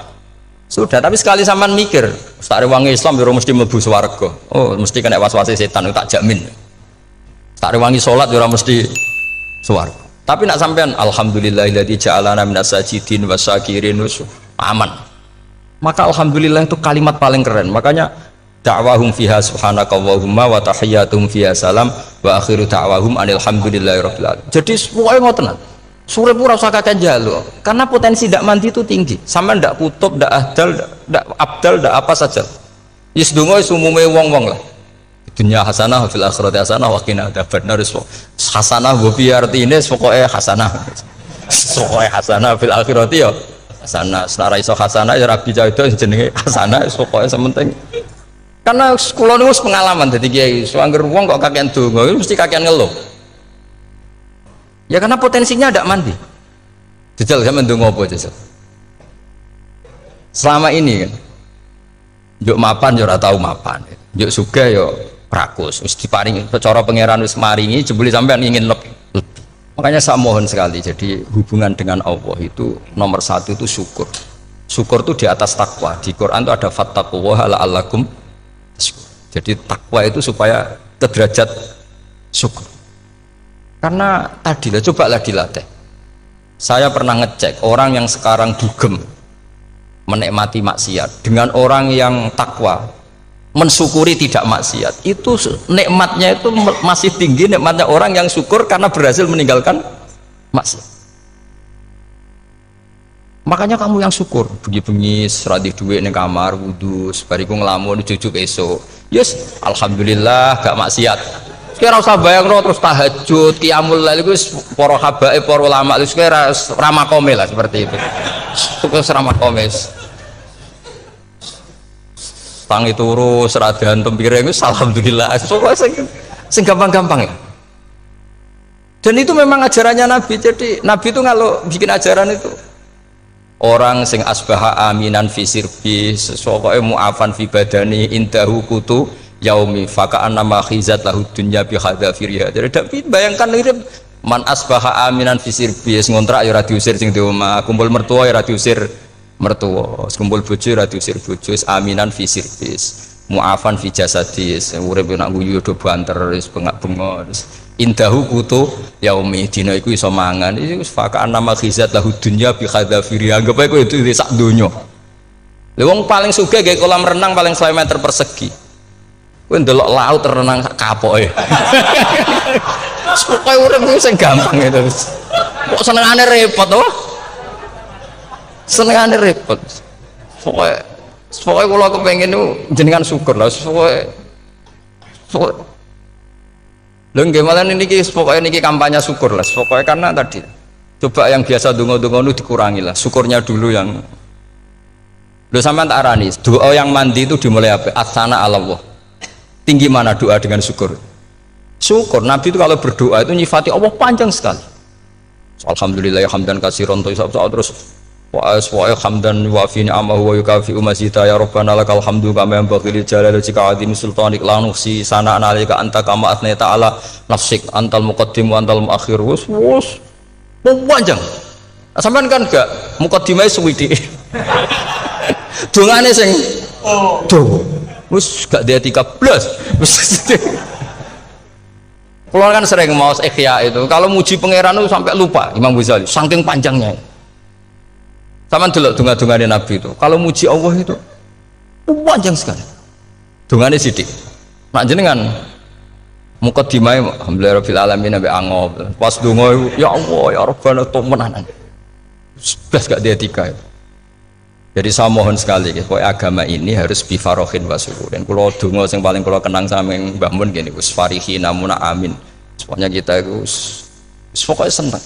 Sudah, tapi sekali sampean mikir, Ustaz Rewangi Islam ya mesti mlebu swarga. Oh, mesti kena was-wase setan tak jamin. Ustaz Rewangi salat ya mesti swarga. Tapi nak sampean alhamdulillahilladzi ja'alana minas sajidin wasyakirin aman. Maka alhamdulillah itu kalimat paling keren. Makanya da'wahum fiha subhanakallahumma wa tahiyyatuhum fiha salam wa akhiru da'wahum alhamdulillahirabbil alamin. Jadi pokoke ngoten. Sore pura usah kakek jaluk. Karena potensi ndak mandi itu tinggi. Sampean ndak kutub, ndak ahdal, ndak abdal, ndak apa saja. Wis donga wis umume wong-wong lah. Dunia hasanah fil akhirati hasanah wa qina adzabannar. Hasanah mbok piye artine pokoke hasanah. Pokoke hasanah fil akhirati ya hasanah. Senara iso hasanah ya rabi itu jenenge hasanah pokoke sementing. Karena kula niku pengalaman dadi kiai, anggere wong kok kakean donga mesti kakean ngeluh. Ya karena potensinya ndak mandi. Jajal sampean ndonga apa jajal? Selama ini kan njuk mapan yo ora tau mapan. Njuk sugih yo prakus, wis diparingi cara pangeran wis maringi jebule sampean ingin lebih. Makanya saya mohon sekali, jadi hubungan dengan Allah itu nomor satu itu syukur. Syukur itu di atas takwa. Di Quran itu ada fattaqullaha la'allakum tashkurun. Jadi takwa itu supaya ke derajat syukur. Karena tadilah cobalah dilatih. Saya pernah ngecek orang yang sekarang dugem menikmati maksiat dengan orang yang takwa mensyukuri tidak maksiat, itu nikmatnya itu masih tinggi nikmatnya orang yang syukur karena berhasil meninggalkan maksiat. Makanya kamu yang syukur bengi-bengi seradi duit ning kamar wudu bariku ngelamun jujuk esok yes alhamdulillah gak maksiat. Kira usah bayangno terus tahajud qiyamul lail iku para habaib para ulama itu kira ramakome lah seperti itu. Terus ramakome tangi turu seradian tempiring itu alhamdulillah sing gampang-gampang ya. Dan itu memang ajarannya Nabi. Jadi Nabi itu kalau bikin ajaran itu orang sing asbaha aminan fi sirbi sesuatu mu'afan fi badani indahu kutu yaumi faka'an nama khizat lahu dunya bi hadafiriha. Jadi Nabi bayangkan mirip man asbaha aminan fi sirbi ngontrak ya ora diusir sing di omah, kumpul mertua ya ora diusir mertua, kumpul bojo ra diusir bojo, aminan fi sirbis, mu'afan fi jasadis, urip nak guyu do banter wis bengak-bengok. Indahu kutu yaumi dina iku iso mangan. Iku fakaan nama khizat lahu dunya bi khadafiri. Anggap ae kowe itu sak donya. Lha wong paling sugih gawe kolam renang paling 100 meter persegi. Kowe ndelok laut renang sak kapoke. Pokoke urip ku sing gampang itu. Kok senengane repot to? Senengane repot. Pokoknya kalau aku pengen itu jenengan syukur lah. Pokoknya lho gimana ini pokoknya ini kampanye syukur lah. Pokoknya karena tadi coba yang biasa dungo-dungo itu dikurangi lah. Syukurnya dulu yang lho sampean tak arani. Doa yang mandi itu dimulai apa? Asana Allah. Tinggi mana doa dengan syukur? Syukur. Nabi itu kalau berdoa itu nyifati Allah panjang sekali. Alhamdulillah hamdan katsiran terus wa hamdan wa fi ni'amahu wa yukafi mazida ya rabbana lakal hamdu kama yanbaghi li jalali wajhika azimi sultanik la nuhsi sana'an 'alaika anta kama athna ta'ala nafsik antal muqaddim wa antal muakhir. Wus panjang. Sampean kan enggak muqaddimah suwidi Dongane sing tuh wis gak dia 13 wis. Kalau kan sering mau ikhya itu kalau muji pangeran itu sampai lupa Imam Ghazali saking panjangnya. Sama dulu donga-dongane Nabi itu kalau muji Allah itu panjang sekali dongane sidik nak jenengan mukadimah alhamdulillah rabbil alamin nabi angob pas donga ya Allah ya Rabbana temenan blas gak dia tiga itu. Jadi saya mohon sekali pokoknya agama ini harus bifarohin wasururin. Kalau donga yang paling kalau kenang sama yang Mbah Mun gini us farihi namuna amin pokoknya kita itu pokoknya senang.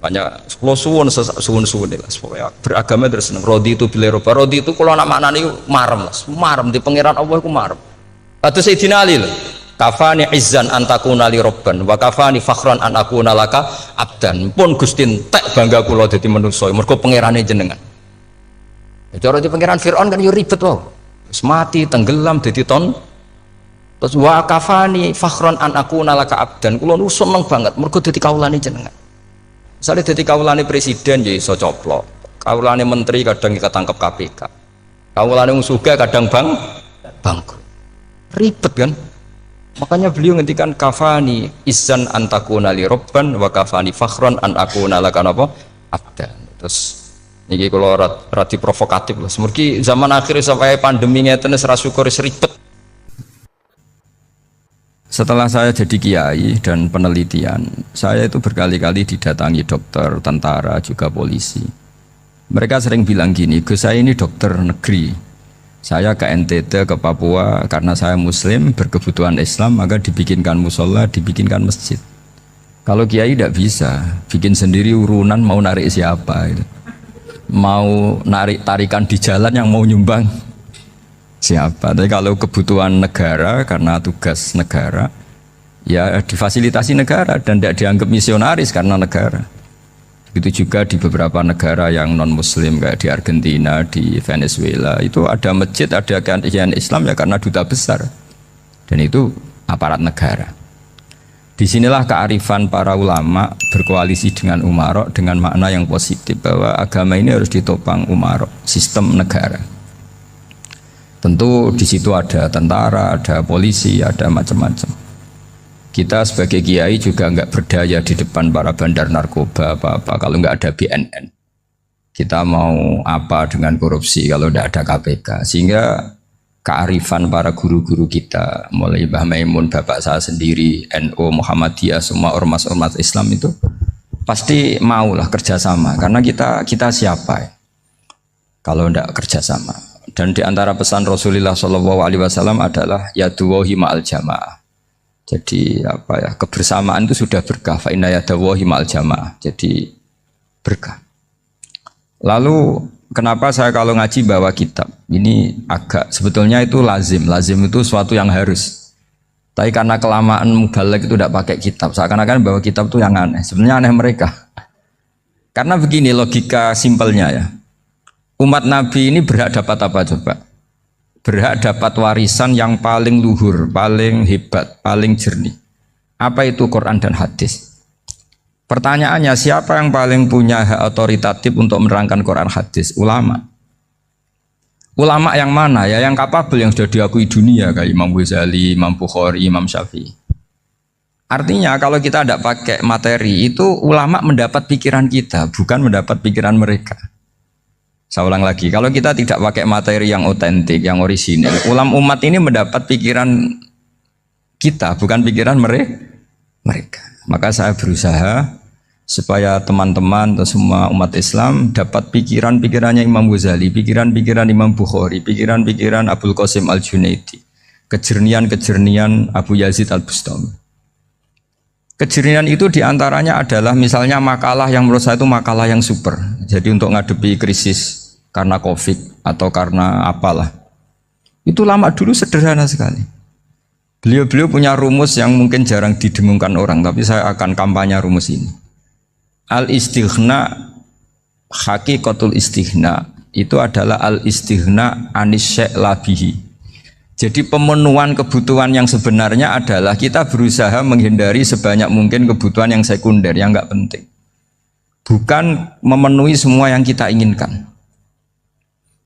Makanya kalau suwun lah pokoknya beragama terus seneng rodi itu bila roba rodi itu kalau anak maknanya marem lah marem di pangeran Allah itu marem atau Sayyidina Ali lah kafani izzan antakuna li robban wa kafani fakhran an akuna laka abdan pun gustin tek bangga kula dadi manusa mergo pangerane jenengan. Cara di pangeran Fir'aun kan yo ribet wae wis mati tenggelam dadi ton terus wa kafani fakhran an akuna laka abdan kula nu seneng banget mergo dadi kawulane jenengan. Misalnya jadi kawulane presiden ya iso coplok, kawulane menteri kadang ketangkep KPK, kawulane wong sugih kadang bangkrut, ribet kan? Makanya beliau ngendikan kafani izan antakuna li robban wa kafani fakhron an akuna laka apa abdan. Terus niki kalau rati provokatif lah, semergi zaman akhir sampai pandemi ngeten wis ra syukur ribet. Setelah saya jadi kiai dan penelitian, saya itu berkali-kali didatangi dokter, tentara, juga polisi. Mereka sering bilang gini, Gus saya ini dokter negeri. Saya ke NTT, ke Papua, karena saya muslim, berkebutuhan Islam, maka dibikinkan musola, dibikinkan masjid. Kalau kiai tidak bisa, bikin sendiri urunan mau narik siapa. Gitu. Mau narik tarikan di jalan yang mau nyumbang siapa. Tapi kalau kebutuhan negara karena tugas negara ya difasilitasi negara dan tidak dianggap misionaris karena negara. Begitu juga di beberapa negara yang non muslim kayak di Argentina, di Venezuela itu ada masjid, ada kajian Islam ya karena duta besar dan itu aparat negara. Disinilah kearifan para ulama berkoalisi dengan umarok dengan makna yang positif bahwa agama ini harus ditopang umarok, sistem negara. Tentu di situ ada tentara, ada polisi, ada macam-macam. Kita sebagai kiai juga nggak berdaya di depan para bandar narkoba apa-apa kalau nggak ada BNN. Kita mau apa dengan korupsi kalau tidak ada KPK? Sehingga kearifan para guru-guru kita, mulai Mbah Maimun, bapak saya sendiri, NU, Muhammadiyah, semua ormas-ormas Islam itu pasti maulah kerjasama. Karena kita siapa ya? Kalau tidak kerjasama. Dan di antara pesan Rasulullah SAW adalah yaduwahi ma'al jamaah. Jadi apa ya, kebersamaan itu sudah berkah. Fa inna yaduwahi ma'al jamaah. Jadi berkah. Lalu kenapa saya kalau ngaji bawa kitab? Ini agak sebetulnya itu lazim. Lazim itu suatu yang harus. Tapi karena kelamaan mubalek itu tidak pakai kitab. Seakan-akan bawa kitab itu yang aneh. Sebenarnya aneh mereka. Karena begini logika simpelnya ya. Umat Nabi ini berhak dapat apa coba? Berhak dapat warisan yang paling luhur, paling hebat, paling jernih. Apa itu Quran dan hadis? Pertanyaannya siapa yang paling punya hak otoritatif untuk menerangkan Quran hadis? Ulama. Ulama yang mana ya? Yang kapabel, yang sudah diakui dunia kayak Imam Ghazali, Imam Bukhari, Imam Syafi'i. Artinya kalau kita tidak pakai materi itu ulama mendapat pikiran kita, bukan mendapat pikiran mereka. Saya ulang lagi, kalau kita tidak pakai materi yang otentik, yang orisinil, ulama umat ini mendapat pikiran kita, bukan pikiran mereka. Maka saya berusaha supaya teman-teman atau semua umat Islam dapat pikiran-pikirannya Imam Ghazali, pikiran-pikiran Imam Bukhari, pikiran-pikiran Abul Qasim Al-Junaidi, kejernian-kejernian Abu Yazid Al-Bustami. Kejernihan itu diantaranya adalah misalnya makalah yang menurut saya itu makalah yang super. Jadi untuk ngadepi krisis karena COVID atau karena apalah. Itu lama dulu sederhana sekali. Beliau-beliau punya rumus yang mungkin jarang didengungkan orang, tapi saya akan kampanye rumus ini. Al-istighna, hakikatul istighna, itu adalah al-istighna anis syai' labihi. Jadi pemenuhan kebutuhan yang sebenarnya adalah kita berusaha menghindari sebanyak mungkin kebutuhan yang sekunder, yang enggak penting. Bukan memenuhi semua yang kita inginkan.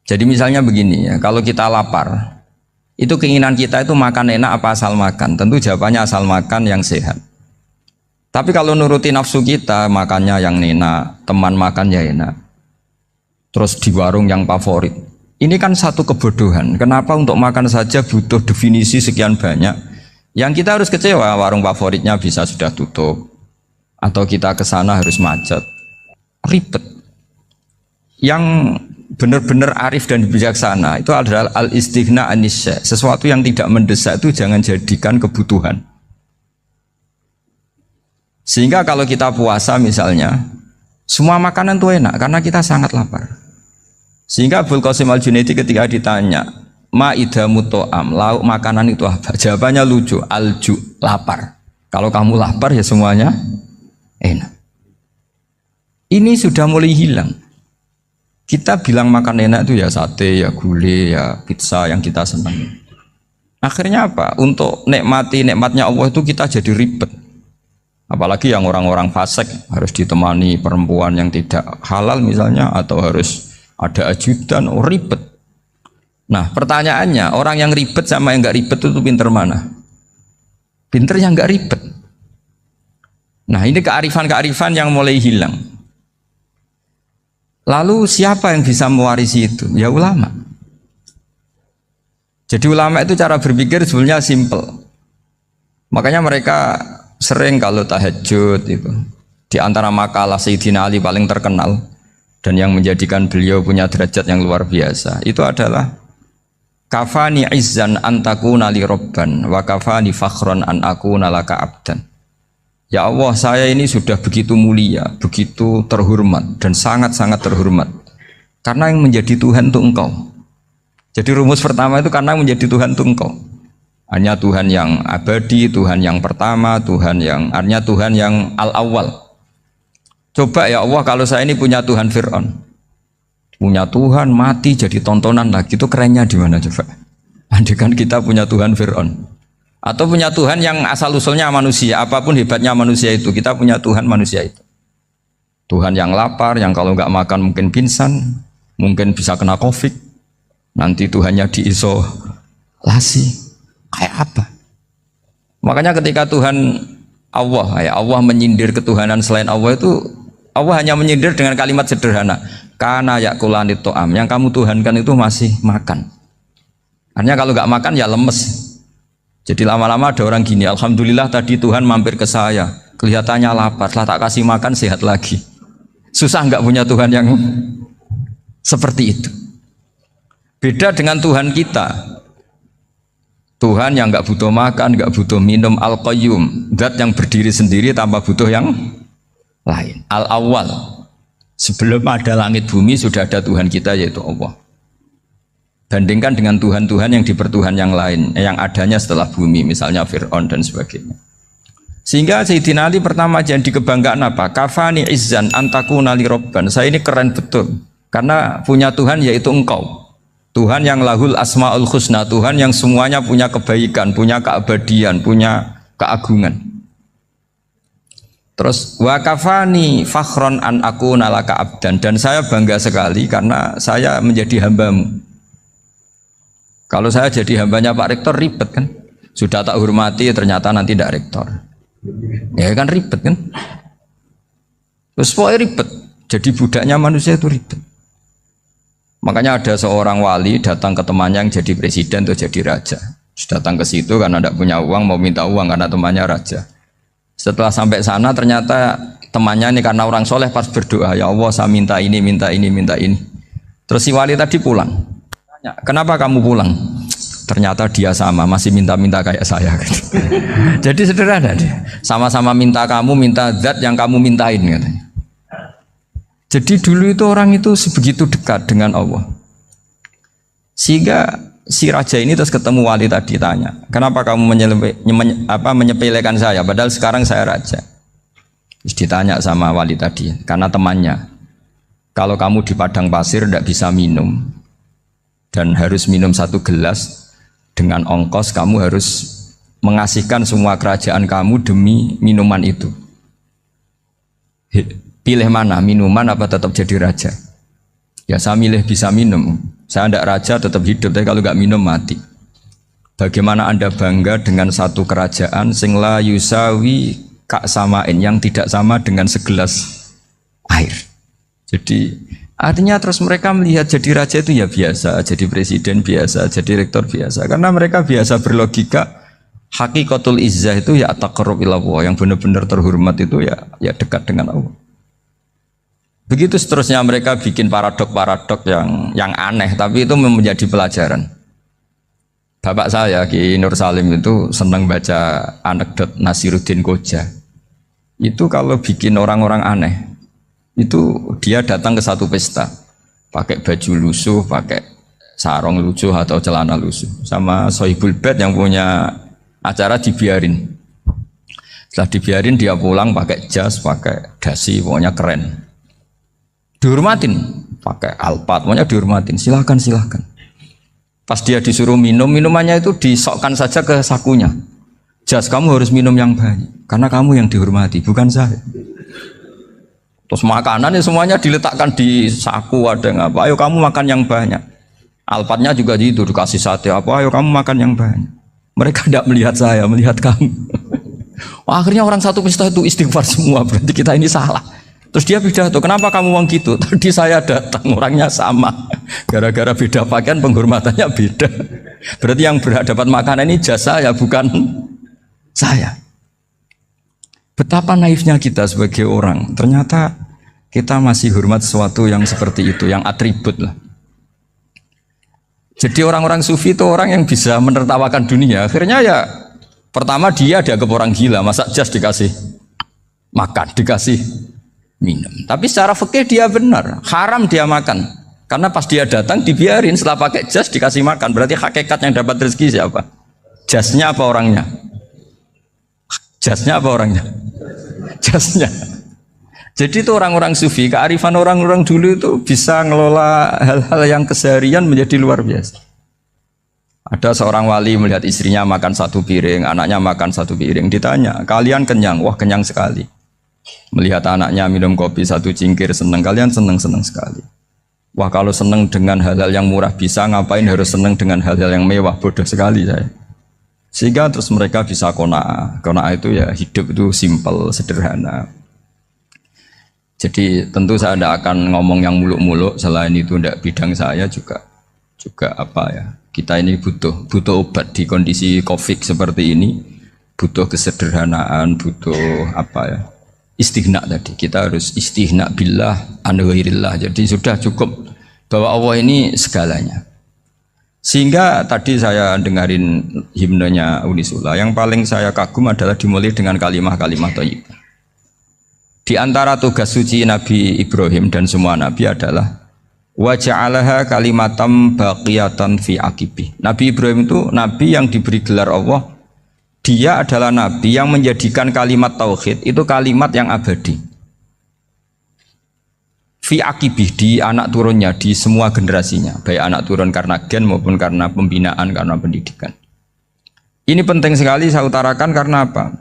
Jadi misalnya begini ya, kalau kita lapar, itu keinginan kita itu makan enak apa asal makan? Tentu jawabannya asal makan yang sehat. Tapi kalau nuruti nafsu kita, makannya yang enak, teman makan ya enak, terus di warung yang favorit. Ini kan satu kebodohan. Kenapa untuk makan saja butuh definisi sekian banyak? Yang kita harus kecewa, warung favoritnya bisa sudah tutup, atau kita ke sana harus macet, ribet. Yang benar-benar arif dan bijaksana itu adalah al-istighna anisya. Sesuatu yang tidak mendesak itu jangan jadikan kebutuhan. Sehingga kalau kita puasa misalnya, semua makanan itu enak karena kita sangat lapar. Sehingga Abul Qasim Al-Junaidi ketika ditanya, ma'idamu to'am, lauk makanan itu apa? Jawabannya lucu, alju, lapar. Kalau kamu lapar ya semuanya enak. Ini sudah mulai hilang. Kita bilang makan enak itu ya sate, ya gulai, ya pizza yang kita senang. Akhirnya apa? Untuk nikmatnya Allah itu kita jadi ribet. Apalagi yang orang-orang fasik harus ditemani perempuan yang tidak halal misalnya, atau harus ada ajudan, ribet. Nah pertanyaannya, orang yang ribet sama yang nggak ribet itu pinter mana? Pinter yang nggak ribet. Nah ini kearifan-kearifan yang mulai hilang. Lalu siapa yang bisa mewarisi itu? Ya ulama. Jadi ulama itu cara berpikir sebenarnya simple. Makanya mereka sering kalau tahajud itu, di antara makalah Sayyidina Ali paling terkenal dan yang menjadikan beliau punya derajat yang luar biasa itu adalah kafani izzan antakuna li robban wa kafani fakhron an akuna laka abdan. Ya Allah, saya ini sudah begitu mulia, begitu terhormat dan sangat-sangat terhormat karena yang menjadi Tuhan itu Engkau. Jadi rumus pertama itu karena menjadi Tuhan itu Engkau. Hanya Tuhan yang abadi, Tuhan yang pertama, artinya Tuhan yang al-awwal. Coba ya Allah, kalau saya ini punya Tuhan Fir'aun, punya Tuhan mati jadi tontonan lagi, itu kerennya di mana coba? Andaikan kita punya Tuhan Fir'aun, atau punya Tuhan yang asal-usulnya manusia, apapun hebatnya manusia itu, kita punya Tuhan manusia itu. Tuhan yang lapar, yang kalau nggak makan mungkin pingsan, mungkin bisa kena COVID, nanti Tuhannya diisolasi. Kayak apa? Makanya ketika Tuhan Allah menyindir ketuhanan selain Allah itu, Allah hanya menyindir dengan kalimat sederhana, kana yakulanit to'am, yang kamu tuhankan itu masih makan. Artinya kalau nggak makan ya lemes. Jadi lama-lama ada orang gini, alhamdulillah tadi Tuhan mampir ke saya, kelihatannya lapar, setelah tak kasih makan sehat lagi. Susah nggak punya Tuhan yang seperti itu. Beda dengan Tuhan kita. Tuhan yang nggak butuh makan, nggak butuh minum, al-qayyum, zat yang berdiri sendiri tanpa butuh yang lain, al-awwal. Sebelum ada langit bumi sudah ada Tuhan kita yaitu Allah. Bandingkan dengan Tuhan-Tuhan yang dipertuhan yang lain, yang adanya setelah bumi, misalnya Fir'aun dan sebagainya. Sehingga Sayyidina Ali pertama jadi kebanggaan apa? Kafani izzan antakuna li robban. Saya ini keren betul karena punya Tuhan yaitu Engkau. Tuhan yang lahul asma'ul husna, Tuhan yang semuanya punya kebaikan, punya keabadian, punya keagungan. Terus wa kafani fakhron an akuna laka abdan, dan saya bangga sekali karena saya menjadi hambamu. Kalau saya jadi hambanya Pak Rektor ribet kan? Sudah tak hormati ternyata nanti tidak rektor. Ya kan ribet kan? Terus pokoknya ribet. Jadi budaknya manusia itu ribet. Makanya ada seorang wali datang ke temannya yang jadi presiden atau jadi raja. Datang ke situ karena tidak punya uang, mau minta uang karena temannya raja. Setelah sampai sana ternyata temannya ini karena orang soleh pas berdoa, ya Allah saya minta ini, minta ini, minta ini. Terus si wali tadi pulang. Tanya, kenapa kamu pulang? Ternyata dia sama, masih minta-minta kayak saya. Jadi sederhana deh. Sama-sama minta kamu, minta zat yang kamu mintain katanya. Jadi dulu itu orang itu sebegitu dekat dengan Allah. Sehingga si raja ini terus ketemu wali tadi tanya, kenapa kamu menyepelekan saya padahal sekarang saya raja? Terus ditanya sama wali tadi, karena temannya, kalau kamu di padang pasir tidak bisa minum dan harus minum 1 gelas, dengan ongkos kamu harus mengasihkan semua kerajaan kamu demi minuman itu. Pilih mana, minuman apa tetap jadi raja? Ya saya milih bisa minum. Saya tidak raja tetap hidup, tapi kalau nggak minum mati. Bagaimana Anda bangga dengan satu kerajaan sing la yusawi kak samain, yang tidak sama dengan segelas air. Jadi artinya terus mereka melihat jadi raja itu ya biasa, jadi presiden biasa, jadi rektor biasa, karena mereka biasa berlogika hakikatul izzah itu ya taqarrub ila Allah, yang benar-benar terhormat itu ya dekat dengan Allah. Begitu seterusnya mereka bikin paradok-paradok yang aneh, tapi itu menjadi pelajaran. Bapak saya Ki Nur Salim itu senang baca anekdot Nasiruddin Koja. Itu kalau bikin orang-orang aneh, itu dia datang ke satu pesta, pakai baju lusuh, pakai sarung lusuh atau celana lusuh, sama Sohibul Bait yang punya acara dibiarin. Setelah dibiarin dia pulang pakai jas, pakai dasi, pokoknya keren. Dihormatin, pakai alpat, pokoknya dihormatin. Silahkan. Pas dia disuruh minum, minumannya itu disokkan saja ke sakunya. Jas, kamu harus minum yang banyak, karena kamu yang dihormati, bukan saya. Terus makanannya semuanya diletakkan di saku, ada yang apa, ayo kamu makan yang banyak. Alpatnya juga gitu, dikasih sate apa, ayo kamu makan yang banyak. Mereka tidak melihat saya, melihat kamu. Akhirnya orang satu pesta itu istighfar semua, berarti kita ini salah. Terus dia pidato, kenapa kamu uang gitu? Tadi saya datang, orangnya sama. Gara-gara beda pakaian, penghormatannya beda. Berarti yang berhak dapat makanan ini jasa ya, bukan saya. Betapa naifnya kita sebagai orang. Ternyata kita masih hormat sesuatu yang seperti itu, yang atribut lah. Jadi orang-orang sufi itu orang yang bisa menertawakan dunia. Akhirnya ya, pertama dia dianggap orang gila. Masa jas dikasih makan, dikasih minum. Tapi secara fikih dia benar, haram dia makan. Karena pas dia datang dibiarin, setelah pakai jas dikasih makan. Berarti hakikat yang dapat rezeki siapa? Jasnya apa orangnya? Jasnya apa orangnya? Jasnya. Jadi itu orang-orang sufi, kearifan orang-orang dulu itu bisa ngelola hal-hal yang keseharian menjadi luar biasa. Ada seorang wali melihat istrinya makan satu piring, anaknya makan satu piring. Ditanya, kalian kenyang? Wah, kenyang sekali. Melihat anaknya minum kopi satu cingkir, senang. Kalian senang sekali. Wah, kalau senang dengan hal-hal yang murah bisa, ngapain harus senang dengan hal-hal yang mewah? Bodoh sekali saya. Sehingga terus mereka bisa qanaah. Qanaah itu ya hidup itu simpel, sederhana. Jadi tentu saya tidak akan ngomong yang muluk-muluk, selain itu tidak bidang saya juga apa ya. Kita ini butuh obat di kondisi Covid seperti ini, butuh kesederhanaan, butuh apa ya? Istighna tadi, kita harus istighna billah an ghairillah. Jadi sudah cukup bahwa Allah ini segalanya. Sehingga tadi saya dengarin himnenya Unisula, yang paling saya kagum adalah dimulai dengan kalimat-kalimat thayyibah. Di antara tugas suci Nabi Ibrahim dan semua nabi adalah wa ja'alaha kalimatam baqiyatan fi aqibi. Nabi Ibrahim itu nabi yang diberi gelar Allah. Dia adalah nabi yang menjadikan kalimat tauhid itu kalimat yang abadi. Fi akibih, di anak turunnya, di semua generasinya, baik anak turun karena gen maupun karena pembinaan, karena pendidikan. Ini penting sekali saya utarakan karena apa?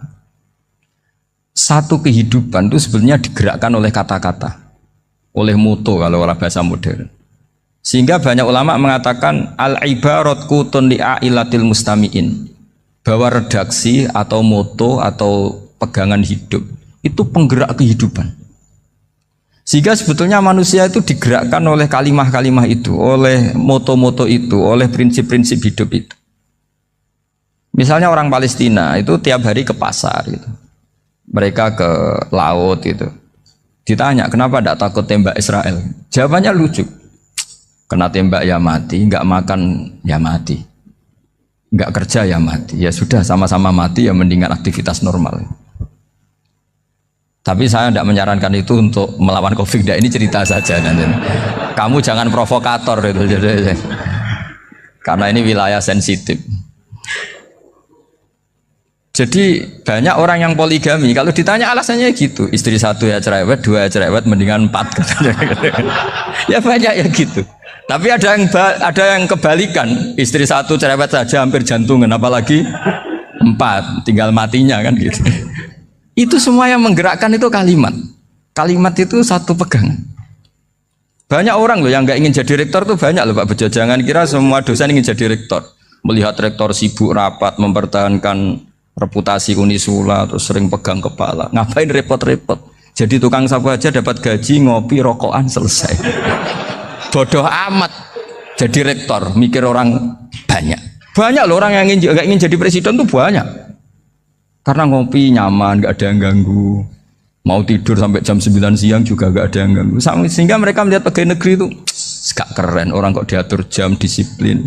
Satu kehidupan itu sebenarnya digerakkan oleh kata-kata, oleh moto kalau orang bahasa modern. Sehingga banyak ulama mengatakan al-ibarat kutun li'ailatil mustami'in, bahwa redaksi atau moto atau pegangan hidup itu penggerak kehidupan. Sehingga sebetulnya manusia itu digerakkan oleh kalimah-kalimah itu, oleh moto-moto itu, oleh prinsip-prinsip hidup itu. Misalnya orang Palestina itu tiap hari ke pasar gitu. Mereka ke laut itu. Ditanya, kenapa tidak takut tembak Israel? Jawabannya lucu. Kena tembak ya mati, enggak makan ya mati. Enggak kerja ya mati. Ya sudah, sama-sama mati ya, mendingan aktivitas normal. Tapi saya tidak menyarankan itu untuk melawan Covid. Ini cerita saja nanti. Kamu jangan provokator itu. Karena ini wilayah sensitif. Jadi banyak orang yang poligami. Kalau ditanya alasannya gitu, istri satu ya cerewet, dua ya cerewet, mendingan 4. Ya banyak ya gitu. Tapi ada yang kebalikan, istri satu cerewet saja hampir jantungan, apalagi 4, tinggal matinya kan gitu. Itu semua yang menggerakkan itu kalimat. Kalimat itu satu pegangan. Banyak orang loh yang nggak ingin jadi rektor tuh banyak loh Pak Bejo. Jangan kira semua dosen ingin jadi rektor. Melihat rektor sibuk rapat mempertahankan reputasi Unisula terus sering pegang kepala. Ngapain repot-repot? Jadi tukang sapu aja dapat gaji, ngopi, rokokan, selesai. Bodoh amat. Jadi rektor, mikir orang banyak. Banyak loh orang yang nggak ingin jadi presiden tuh banyak. Karena ngopi nyaman, nggak ada yang ganggu. Mau tidur sampai jam 9 siang juga gak ada yang ganggu. Sehingga mereka melihat pegawai negeri itu gak keren, orang kok diatur jam, disiplin.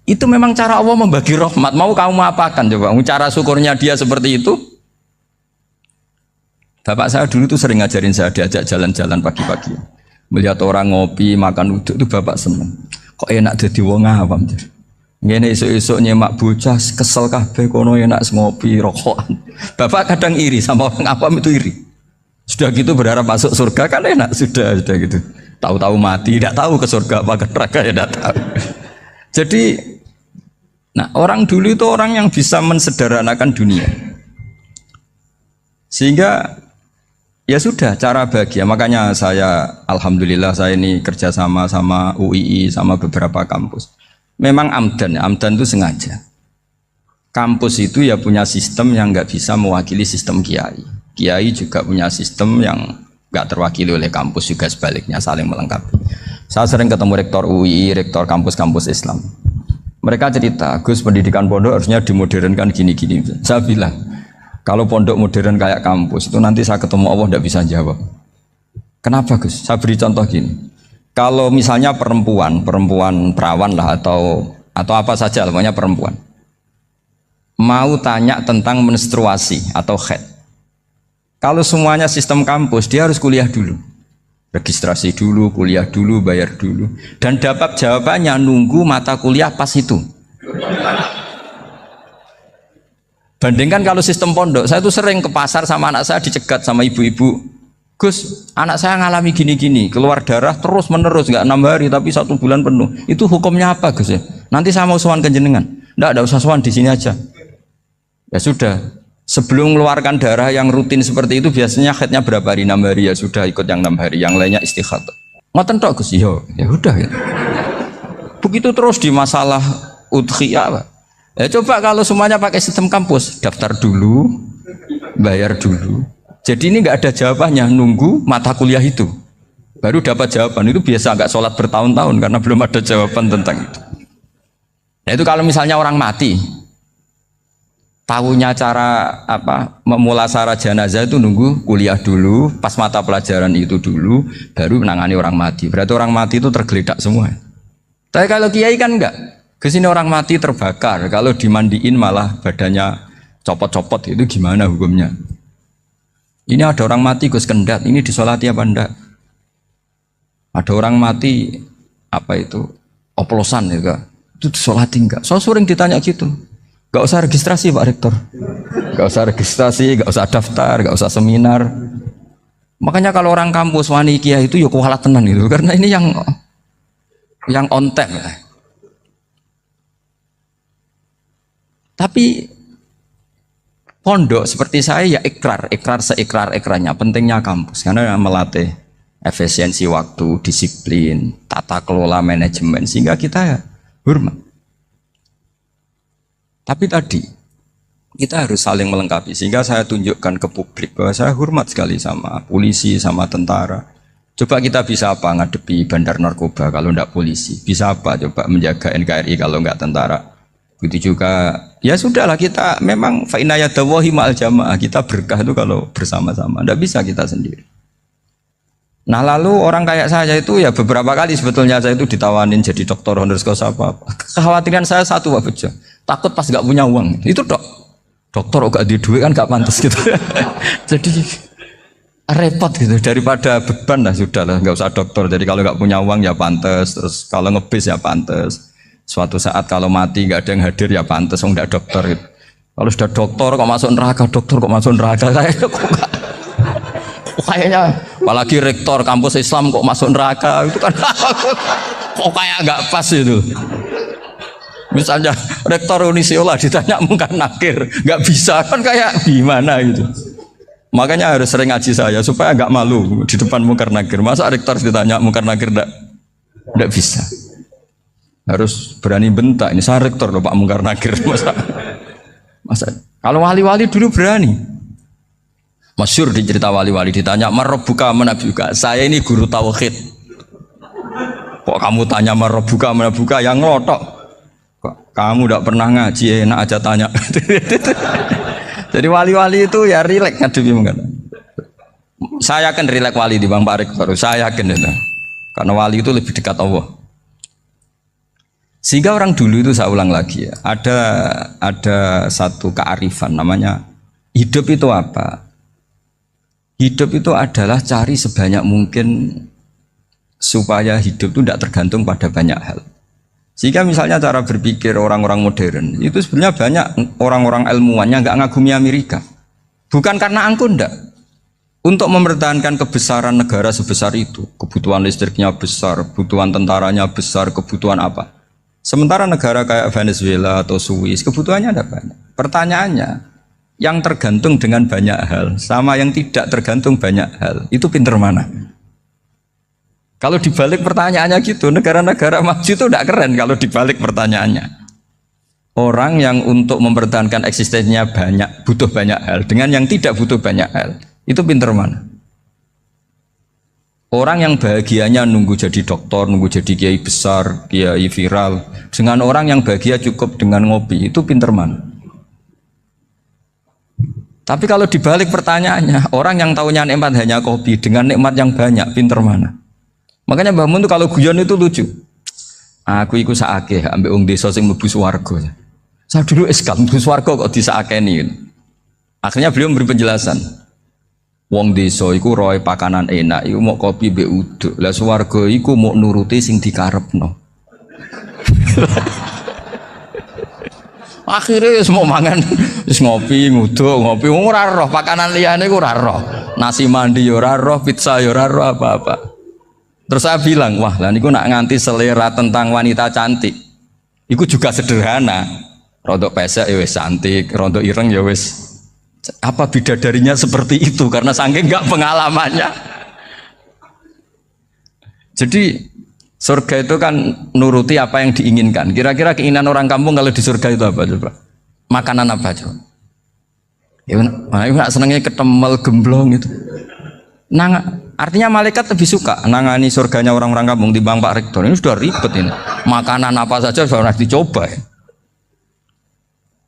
Itu memang cara Allah membagi rahmat. Mau kamu apakan coba? Cara syukurnya dia seperti itu. Bapak saya dulu tuh sering ngajarin saya, diajak jalan-jalan pagi-pagi. Melihat orang ngopi, makan uduk itu bapak seneng. Kok enak jadi wong awam. Ngene esuk-esuk nyemak bocah kesel kabeh kono enak ngopi rokokan. Bapak kadang iri sama orang awam itu iri. Sudah gitu berharap masuk surga kan enak sudah gitu. Tahu-tahu mati, tidak tahu ke surga apa ke neraka ya tidak tahu. Jadi nah orang dulu itu orang yang bisa mensederhanakan dunia. Sehingga ya sudah cara bahagia. Makanya saya alhamdulillah saya ini kerjasama sama UII sama beberapa kampus. Memang amdan itu sengaja. Kampus itu ya punya sistem yang nggak bisa mewakili sistem kiai. Kiai juga punya sistem yang nggak terwakili oleh kampus juga sebaliknya saling melengkapi. Saya sering ketemu rektor UI, rektor kampus-kampus Islam. Mereka cerita, Gus pendidikan pondok harusnya dimodernkan gini-gini. Saya bilang, kalau pondok modern kayak kampus itu nanti saya ketemu Allah nggak bisa jawab. Kenapa Gus? Saya beri contoh gini. Kalau misalnya perempuan perawan lah atau apa saja namanya perempuan mau tanya tentang menstruasi atau haid, kalau semuanya sistem kampus dia harus kuliah dulu, registrasi dulu, kuliah dulu, bayar dulu, dan dapat jawabannya nunggu mata kuliah pas itu. Bandingkan kalau sistem pondok, saya tuh sering ke pasar sama anak saya dicegat sama ibu-ibu. Gus, anak saya ngalami gini-gini, keluar darah terus menerus, nggak 6 hari tapi 1 bulan penuh. Itu hukumnya apa Gus ya? Nanti saya mau sowan ke jenengan. Nggak usah sowan di sini aja. Ya sudah, sebelum mengeluarkan darah yang rutin seperti itu biasanya haidnya berapa hari? 6 hari ya sudah ikut yang 6 hari, yang lainnya istighatsah. Ngoten tok Gus, ya udah ya. Begitu terus di masalah udhiyah Pak. Ya coba kalau semuanya pakai sistem kampus, daftar dulu, bayar dulu. Jadi ini nggak ada jawabannya, nunggu mata kuliah itu baru dapat jawaban. Itu biasa nggak sholat bertahun-tahun karena belum ada jawaban tentang itu. Nah itu kalau misalnya orang mati, tahunya cara apa memulasara jenazah itu nunggu kuliah dulu, pas mata pelajaran itu dulu, baru menangani orang mati. Berarti orang mati itu tergeledak semua. Tapi kalau kiai kan enggak. Kesini orang mati terbakar, kalau dimandiin malah badannya copot-copot, itu gimana hukumnya? Ini ada orang mati Gus Kendat, ini disolati apa enggak? Ada orang mati apa itu oplosan ya, itu disolati enggak? So sering ditanya gitu. Gak usah registrasi Pak Rektor, gak usah registrasi, gak usah daftar, gak usah seminar. Makanya kalau orang kampus wani kiai itu ya kualat tenan gitu, karena ini yang on time. Tapi pondok seperti saya ya ikrar seikrar-ikrarnya pentingnya kampus karena melatih efisiensi waktu, disiplin, tata kelola manajemen sehingga kita ya hormat. Tapi tadi kita harus saling melengkapi sehingga saya tunjukkan ke publik bahwa saya hormat sekali sama polisi, sama tentara. Coba kita bisa apa ngadepi bandar narkoba kalau enggak polisi? Bisa apa coba menjaga NKRI kalau enggak tentara? Begitu juga ya sudahlah kita memang fa inna yadallahi ma'al jamaah, kita berkah itu kalau bersama-sama, tidak bisa kita sendiri. Nah lalu orang kayak saya itu ya beberapa kali sebetulnya saya itu ditawanin jadi doktor honoris causa apa. Kekhawatiran saya satu Pak Bejo, takut pas nggak punya uang itu dokter gak di duit kan gak pantas gitu. Jadi repot gitu, daripada beban lah sudah lah nggak usah dokter. Jadi kalau nggak punya uang ya pantas, terus kalau ngebis ya pantas. Suatu saat kalau mati nggak ada yang hadir ya pantas, nggak dokter gitu. Kalau sudah dokter kok masuk neraka, kayaknya apalagi rektor kampus Islam kok masuk neraka itu kan kok kayak nggak pas itu. Misalnya rektor Unisula ditanya mungkin nakir, nggak bisa kan kayak gimana gitu. Makanya harus sering ngaji saya supaya agak malu di depan Munkar Nakir. Masa rektor ditanya Munkar Nakir enggak bisa. Harus berani bentak. Ini saya rektor loh Pak Munkar Nakir. Masa kalau wali-wali dulu berani. Masyhur di cerita wali-wali ditanya marabbuka manabuka. Saya ini guru tauhid. Kok kamu tanya marabbuka manabuka yang ngelotok. Kok kamu enggak pernah ngaji enak aja tanya. Jadi wali-wali itu ya rileks ngadepi mungkin. Saya akan rileks wali di Bang Pak Rektor. Saya yakin itu. Karena wali itu lebih dekat Allah. Sehingga orang dulu itu saya ulang lagi ya, ada satu kearifan namanya hidup itu apa? Hidup itu adalah cari sebanyak mungkin supaya hidup itu tidak tergantung pada banyak hal. Sehingga misalnya cara berpikir orang-orang modern itu sebenarnya banyak orang-orang ilmuwannya nggak ngagumi Amerika. Bukan karena angkuh ndak. Untuk mempertahankan kebesaran negara sebesar itu, kebutuhan listriknya besar, kebutuhan tentaranya besar, kebutuhan apa? Sementara negara kayak Venezuela atau Swiss kebutuhannya ada banyak. Pertanyaannya, yang tergantung dengan banyak hal sama yang tidak tergantung banyak hal, itu pinter mana? Kalau dibalik pertanyaannya gitu, negara-negara maju itu tidak keren kalau dibalik pertanyaannya. Orang yang untuk mempertahankan eksistensinya banyak, butuh banyak hal, dengan yang tidak butuh banyak hal, itu pinter mana? Orang yang bahagianya nunggu jadi dokter, nunggu jadi kiai besar, kiai viral, dengan orang yang bahagia cukup dengan ngopi, itu pinter mana? Tapi kalau dibalik pertanyaannya, orang yang tahunya nikmat hanya kopi, dengan nikmat yang banyak, pinter mana? Makanya Mbah Mun tuh kalau guyon itu lucu. Aku iku sakake ambek wong desa sing mlebu swarga. Saya dulu eskal mlebu swarga kok disakeni. Akhirnya beliau memberi penjelasan. Wong desa iku roe pakanan enak, iku mau kopi mbek uduk. Lah swarga iku mau nuruti sing dikarepno. Akhirnya semua mangan wis ngopi, nguduk, ngopi ora roh pakanan liyane iku ora roh. Nasi mandi yo ora roh, pizza yo ora roh apa-apa. Terus saya bilang, wah lah niku nak nganti selera tentang wanita cantik. Iku juga sederhana. Rodok pesek ya wis cantik, rodok ireng ya wis. Apa bidadarinya seperti itu karena saking enggak pengalamannya. Jadi surga itu kan nuruti apa yang diinginkan. Kira-kira keinginan orang kampung kalau di surga itu apa coba? Makanan apa coba? Ya nak senengnya ketemel gemblong itu. Artinya malaikat lebih suka nangani surganya orang-orang kampung di Bang Pak Rektor. Ini sudah ribet ini. Makanan apa saja sudah dicoba ya.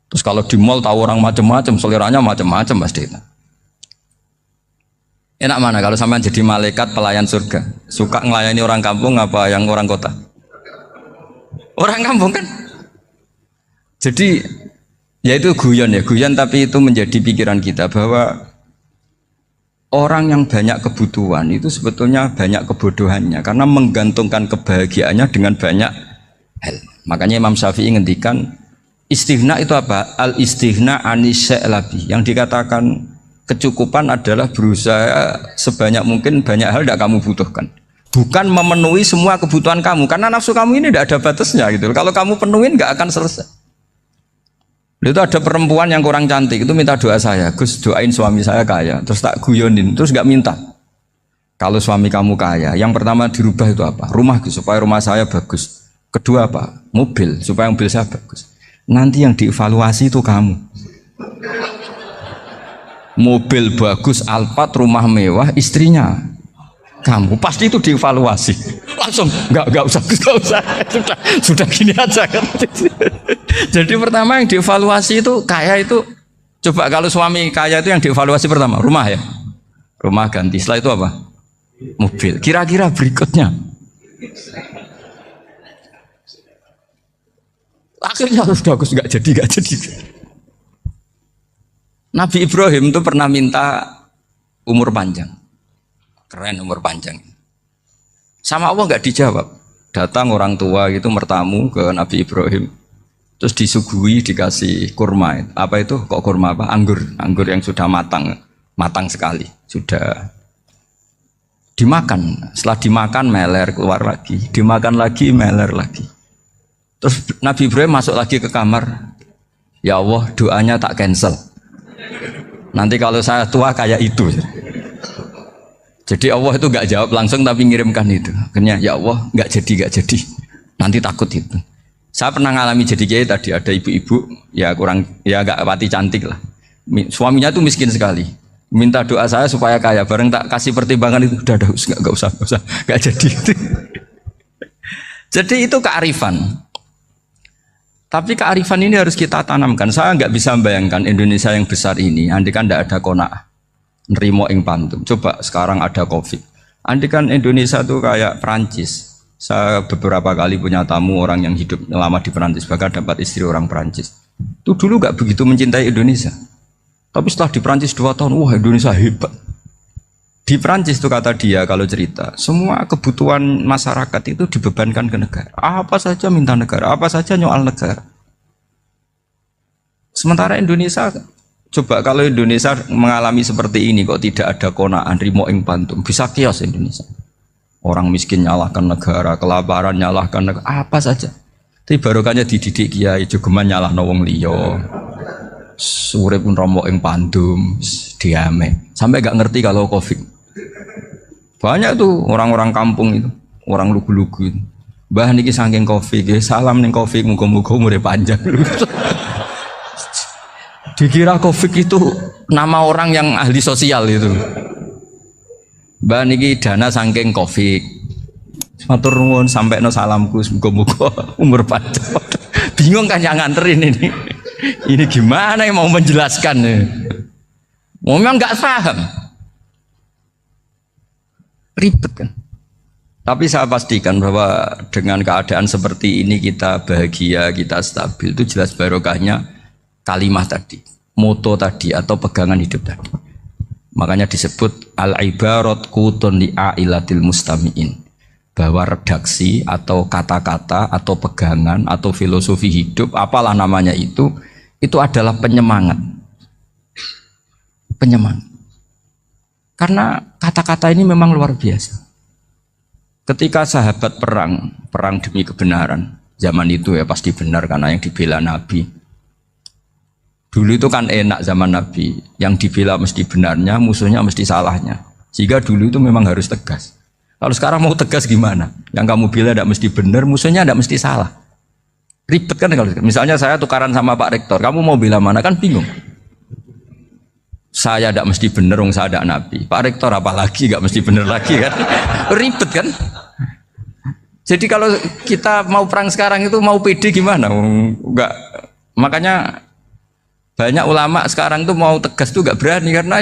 Terus kalau di mall tahu orang macam-macam, seleranya macam-macam pasti. Enak mana kalau sampai jadi malaikat pelayan surga? Suka ngelayani orang kampung apa yang orang kota? Orang kampung kan. Jadi ya itu guyon ya, guyon tapi itu menjadi pikiran kita bahwa orang yang banyak kebutuhan itu sebetulnya banyak kebodohannya karena menggantungkan kebahagiaannya dengan banyak hal. Makanya Imam Syafi'i ngendikan istighna itu apa? Al istighna anisya'i. Yang dikatakan kecukupan adalah berusaha sebanyak mungkin banyak hal tidak kamu butuhkan. Bukan memenuhi semua kebutuhan kamu karena nafsu kamu ini tidak ada batasnya gitu. Kalau kamu penuhin nggak akan selesai. Itu ada perempuan yang kurang cantik itu minta doa saya, Gus doain suami saya kaya, terus tak guyonin, terus nggak minta. Kalau suami kamu kaya, yang pertama dirubah itu apa? Rumah Gus, supaya rumah saya bagus. Kedua apa? Mobil, supaya mobil saya bagus. Nanti yang dievaluasi itu kamu. Mobil bagus, Alphard, rumah mewah, istrinya kamu pasti itu dievaluasi. Langsung nggak usah sudah gini aja kan. Jadi pertama yang dievaluasi itu kaya itu coba kalau suami kaya itu yang dievaluasi pertama rumah ya, rumah ganti. Setelah itu apa? Mobil. Kira-kira berikutnya akhirnya harus bagus nggak jadi. Nabi Ibrahim itu pernah minta umur panjang. Keren umur panjang. Sama Allah nggak dijawab. Datang orang tua gitu mertamu ke Nabi Ibrahim. Terus disuguhi dikasih kurma. Apa itu? Kok kurma apa? Anggur yang sudah matang sekali. Sudah dimakan. Setelah dimakan meler keluar lagi. Dimakan lagi meler lagi. Terus Nabi Ibrahim masuk lagi ke kamar. Ya Allah doanya tak cancel. Nanti kalau saya tua kayak itu. Jadi Allah itu nggak jawab langsung tapi ngirimkan itu. Akhirnya ya Allah nggak jadi. Nanti takut itu. Saya pernah ngalami jadi kiai tadi, ada ibu-ibu ya kurang ya nggak pati cantik lah. Suaminya tuh miskin sekali. Minta doa saya supaya kaya. Bareng tak kasih pertimbangan itu udah nggak usah nggak jadi. Jadi itu kearifan. Tapi kearifan ini harus kita tanamkan. Saya nggak bisa membayangkan Indonesia yang besar ini, andai kan tidak ada qanaah, nerimo ing pantum. Coba sekarang ada Covid. Andai kan Indonesia tuh kayak Perancis. Saya beberapa kali punya tamu orang yang hidup lama di Perancis, bahkan dapat istri orang Perancis. Itu dulu nggak begitu mencintai Indonesia. Tapi setelah di Perancis 2 tahun, wah Indonesia hebat. Di Perancis itu kata dia kalau cerita, semua kebutuhan masyarakat itu dibebankan ke negara. Apa saja minta negara, apa saja nyoal negara. Sementara Indonesia, coba kalau Indonesia mengalami seperti ini kok tidak ada qanaah rimo ing pantum, bisa kios Indonesia. Orang miskin nyalahkan negara, kelaparan nyalahkan negara, apa saja. Tapi barokahnya dididik kiai, jogeman nyalahno wong liya. Urip pun romo ing pandum, diame. Sampai gak ngerti kalau Covid. Banyak tuh orang-orang kampung itu, orang lugu-lugu itu. Mbah niki saking Covid, salam ning Covid, muga-muga umure panjang. Dikira Covid itu nama orang yang ahli sosial itu. Mbah niki dana saking Covid. Matur nuwun sampekno salamku, muga-muga umur panjang. Bingung kan yang nganterin ini. Ini gimana yang mau menjelaskan? Memang nggak paham, ribet kan. Tapi saya pastikan bahwa dengan keadaan seperti ini kita bahagia, kita stabil, itu jelas barokahnya kalimat tadi, moto tadi atau pegangan hidup tadi. Makanya disebut al-ibarat qutun li'ailatil mustami'in, bahwa redaksi atau kata-kata atau pegangan atau filosofi hidup, apalah namanya itu adalah penyemangat. Penyemangat. Karena kata-kata ini memang luar biasa. Ketika sahabat perang demi kebenaran, zaman itu ya pasti benar karena yang dibela Nabi. Dulu itu kan enak zaman Nabi, yang dibela mesti benarnya, musuhnya mesti salahnya. Sehingga dulu itu memang harus tegas. Kalau sekarang mau tegas gimana? Yang kamu bela tidak mesti benar, musuhnya tidak mesti salah. Ribet kan kalau misalnya saya tukaran sama Pak Rektor, kamu mau bela mana kan bingung. Saya tidak mesti benar, saya tidak Nabi. Pak Rektor apalagi nggak mesti benar lagi kan? Ribet kan? Jadi kalau kita mau perang sekarang itu mau pede gimana? Enggak. Makanya banyak ulama sekarang tuh mau tegas tuh nggak berani karena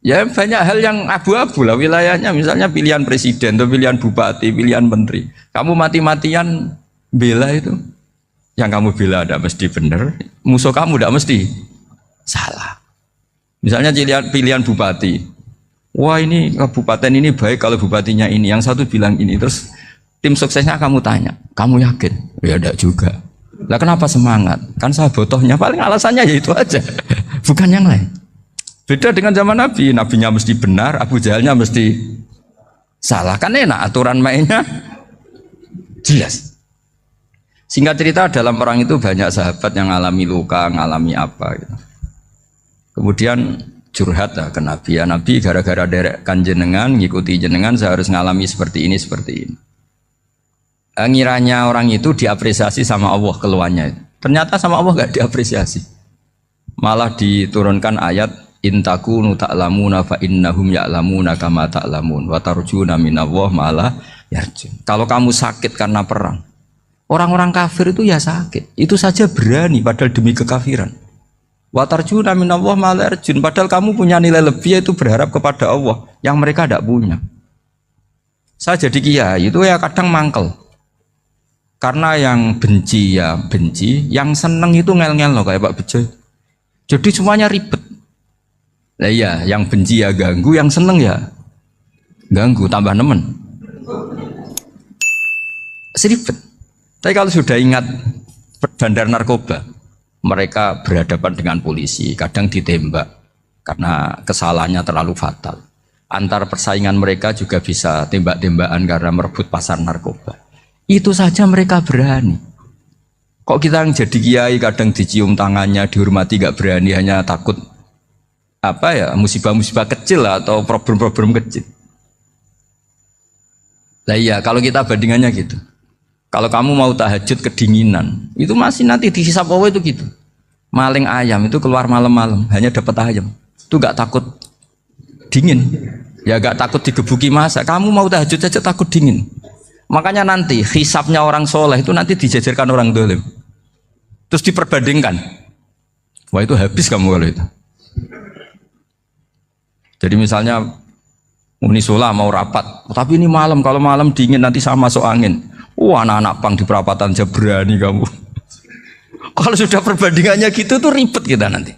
ya banyak hal yang abu-abu lah wilayahnya. Misalnya pilihan presiden atau pilihan bupati, pilihan menteri. Kamu mati-matian bela itu, yang kamu bela tidak mesti benar, musuh kamu tidak mesti salah. Misalnya pilihan bupati, wah ini kabupaten ini baik kalau bupatinya ini, yang satu bilang ini, terus tim suksesnya kamu tanya, kamu yakin? Ya tidak juga. Lah kenapa semangat? Kan saya botohnya, paling alasannya ya itu aja, bukan yang lain. Beda dengan zaman Nabi, nabinya mesti benar, Abu Jahalnya mesti salah, kan enak aturan mainnya jelas. Singkat cerita dalam perang itu banyak sahabat yang ngalami luka, ngalami apa gitu. Kemudian curhat ke Nabi, ya Nabi gara-gara derekkan jenengan, ngikuti jenengan saya harus ngalami seperti ini. Ngiranya orang itu diapresiasi sama Allah keluarnya. Ternyata sama Allah gak diapresiasi. Malah diturunkan ayat intakunu ta'lamuna fa innahum ya'lamuna kama ta'lamun wa tarjuna minallah malah yarjun. Kalau kamu sakit karena perang, orang-orang kafir itu ya sakit, itu saja berani padahal demi kekafiran. Wa tarjuna minallah ma la yarjun, padahal kamu punya nilai lebih yaitu berharap kepada Allah yang mereka tidak punya. Saya jadi kiai itu ya kadang mangkel. Karena yang benci ya benci, yang seneng itu ngel-ngel loh kayak Pak Bejo. Jadi semuanya ribet. Nah iya, yang benci ya ganggu, yang seneng ya ganggu, tambah nemen. Seribet. Tapi kalau sudah ingat bandar narkoba, mereka berhadapan dengan polisi, kadang ditembak karena kesalahannya terlalu fatal. Antar persaingan mereka juga bisa tembak-tembakan karena merebut pasar narkoba. Itu saja mereka berani. Kok kita yang jadi kiai kadang dicium tangannya, dihormati gak berani, hanya takut apa ya, musibah-musibah kecil lah, atau problem-problem kecil. Lah iya, kalau kita bandingannya gitu. Kalau kamu mau tahajud kedinginan, itu masih nanti dihisab Allah itu gitu. Maling ayam itu keluar malam-malam, hanya dapat ayam. Itu gak takut dingin. Ya gak takut digebuki masa. Kamu mau tahajud saja takut dingin. Makanya nanti hisabnya orang soleh itu nanti dijajarkan orang dolim. Terus diperbandingkan. Wah itu habis kamu kalau itu. Jadi misalnya Unisula mau rapat, tapi ini malam, kalau malam dingin nanti sama masuk angin. Wah anak-anak pang di perapatan aja berani kamu. Kalau sudah perbandingannya gitu tuh ribet kita nanti.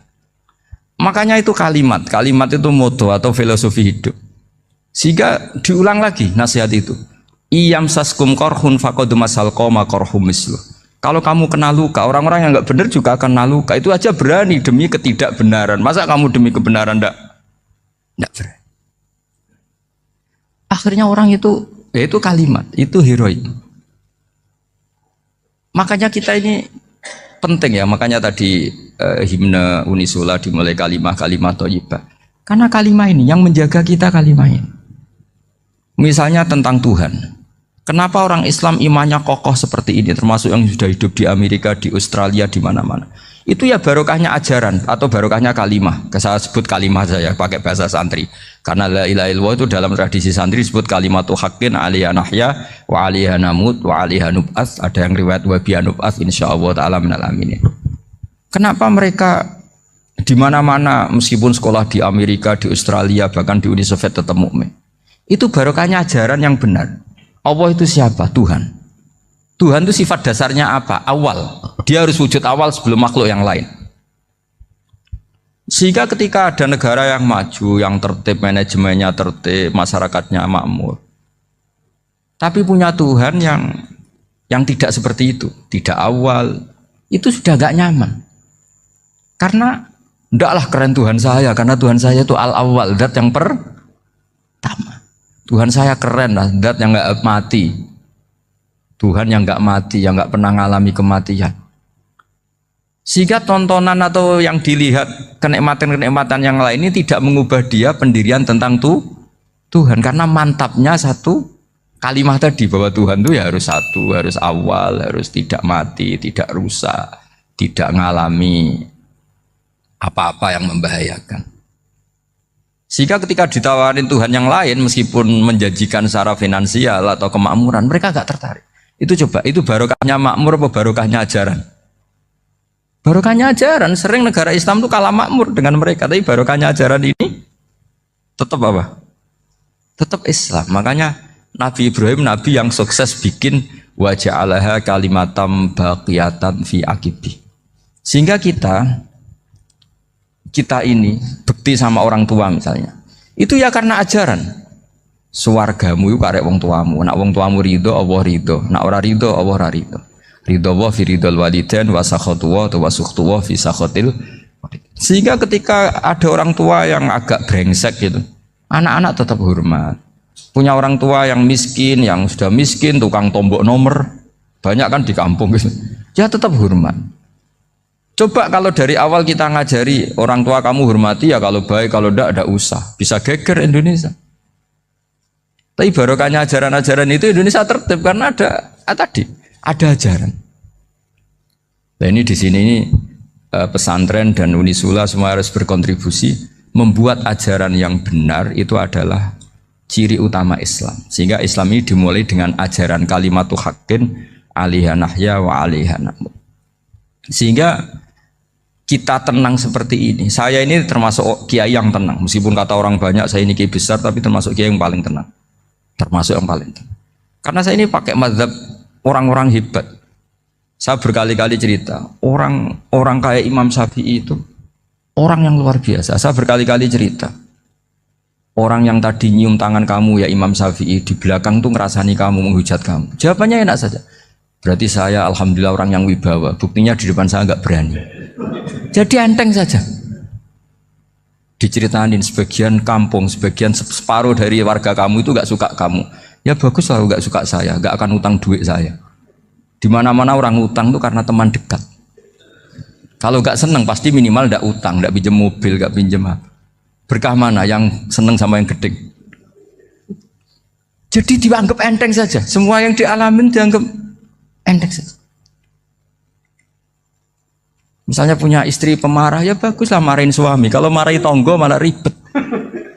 Makanya itu kalimat itu moto atau filosofi hidup. Sehingga diulang lagi nasihat itu. Iyam saskum korhun fakodu masal koma korhum mislu. Kalau kamu kena luka, orang-orang yang nggak benar juga akan kena luka. Itu aja berani demi ketidakbenaran. Masa kamu demi kebenaran nggak berani? Akhirnya orang itu, ya itu kalimat, itu heroik. Makanya kita ini penting ya, makanya tadi himne Unisula dimulai kalimat thayyibah. Karena kalimat ini yang menjaga kita kalimat ini. Misalnya tentang Tuhan. Kenapa orang Islam imannya kokoh seperti ini, termasuk yang sudah hidup di Amerika, di Australia, di mana-mana. Itu ya barokahnya ajaran atau barokahnya kalimah. Saya sebut kalimah saya pakai bahasa santri. Karena la ilaha illallah itu dalam tradisi santri disebut kalimatu haqqin alaiha nahya wa alaiha namut wa alaiha nub'ats. Ada yang riwayat wa biha nub'ats insyaallah taala minal aminin. Kenapa mereka di mana-mana meskipun sekolah di Amerika, di Australia, bahkan di Uni Soviet tetap mukmin? Itu barokahnya ajaran yang benar. Allah itu siapa? Tuhan. Tuhan itu sifat dasarnya apa? Awal. Dia harus wujud awal sebelum makhluk yang lain. Sehingga ketika ada negara yang maju, yang tertib, manajemennya tertib, masyarakatnya makmur, tapi punya Tuhan yang tidak seperti itu, tidak awal, itu sudah gak nyaman. Karena ndaklah keren Tuhan saya, karena Tuhan saya itu al-awwal, zat yang pertama. Tuhan saya keren lah, zat yang gak mati. Tuhan yang gak mati, yang gak pernah mengalami kematian. Sehingga tontonan atau yang dilihat kenikmatan-kenikmatan yang lain ini tidak mengubah dia pendirian tentang Tuhan. Karena mantapnya satu kalimat tadi bahwa Tuhan itu ya harus satu, harus awal, harus tidak mati, tidak rusak, tidak mengalami apa-apa yang membahayakan. Sehingga ketika ditawarin Tuhan yang lain meskipun menjanjikan secara finansial atau kemakmuran, mereka gak tertarik. Itu coba, itu barokahnya makmur apa barokahnya ajaran? Barokahnya ajaran. Sering negara Islam itu kalah makmur dengan mereka, tapi barokahnya ajaran ini tetap apa? Tetap Islam. Makanya Nabi Ibrahim, Nabi yang sukses bikin wa ja'alaha kalimatam baqiyatan fi aqibi. Sehingga kita ini bekti sama orang tua misalnya, itu ya karena ajaran. Suwargamu itu karek wong tuamu. Nak wong tuamu ridho, Allah ridho. Nak ora ridho, Allah ora ridho. Ridho wa fi ridhol walidain wa sakhatu wa sukhtu wa fi sakhatil. Sehingga ketika ada orang tua yang agak brengsek gitu, anak-anak tetap hormat. Punya orang tua yang miskin, yang sudah miskin, tukang tombok nomor, banyak kan di kampung gitu. Ya tetap hormat. Coba kalau dari awal kita ngajari orang tua kamu hormati ya, kalau baik, kalau tidak usah. Bisa geger Indonesia. Tapi barokahnya ajaran-ajaran itu Indonesia tertib karena ada ajaran. Nah ini di sini pesantren dan Unisula semua harus berkontribusi membuat ajaran yang benar itu adalah ciri utama Islam. Sehingga Islam ini dimulai dengan ajaran kalimatu haqqin alaiha nahya wa alaiha namut. Sehingga kita tenang seperti ini. Saya ini termasuk kiai yang tenang. Meskipun kata orang banyak saya ini kiai besar, tapi termasuk kiai yang paling tenang. Termasuk yang paling tenang. Karena saya ini pakai mazhab orang-orang hebat. Saya berkali-kali cerita, orang kayak Imam Syafi'i itu orang yang luar biasa. Saya berkali-kali cerita, orang yang tadi nyium tangan kamu ya Imam Syafi'i, di belakang tuh ngerasani kamu, menghujat kamu. Jawabannya enak saja. Berarti saya alhamdulillah orang yang wibawa. Buktinya di depan saya nggak berani. Jadi enteng saja. Diceritain sebagian kampung, sebagian separuh dari warga kamu itu nggak suka kamu. Ya bagus lah, nggak suka saya, nggak akan utang duit saya. Di mana-mana orang utang itu karena teman dekat. Kalau nggak seneng pasti minimal nggak utang, nggak pinjam mobil, nggak pinjam apa. Berkah mana yang seneng sama yang gede? Jadi dianggap enteng saja. Semua yang dialamin dianggap enteng saja. Misalnya punya istri pemarah, ya baguslah marahin suami. Kalau marahin tonggo malah ribet.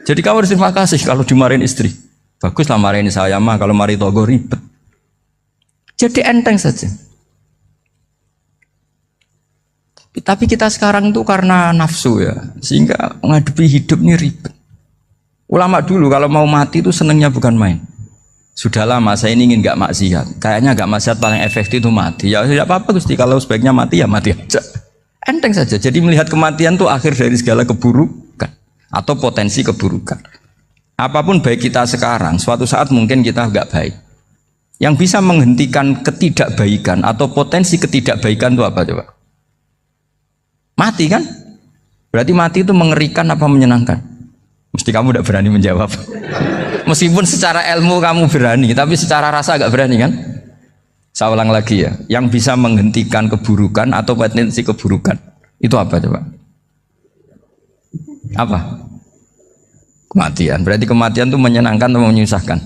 Jadi kamu harus terima kasih kalau dimarahin istri. Baguslah marahin saya mah, kalau marahin tonggo ribet. Jadi enteng saja. Tapi kita sekarang tuh karena nafsu ya, sehingga menghadapi hidup ini ribet. Ulama dulu kalau mau mati itu senengnya bukan main. Sudah lama saya ini ingin gak maksiat. Kayaknya gak maksiat paling efektif itu mati. Ya tidak apa-apa Gusti, kalau sebaiknya mati ya mati aja. Enteng saja. Jadi melihat kematian itu akhir dari segala keburukan atau potensi keburukan. Apapun baik kita sekarang, suatu saat mungkin kita gak baik. Yang bisa menghentikan ketidakbaikan atau potensi ketidakbaikan itu apa coba? Mati kan? Berarti mati itu mengerikan apa menyenangkan? Mesti kamu tidak berani menjawab. Meskipun secara ilmu kamu berani, tapi secara rasa agak berani kan? Saya ulang lagi ya, yang bisa menghentikan keburukan atau potensi keburukan itu apa coba? Apa? Kematian. Berarti kematian itu menyenangkan atau menyusahkan?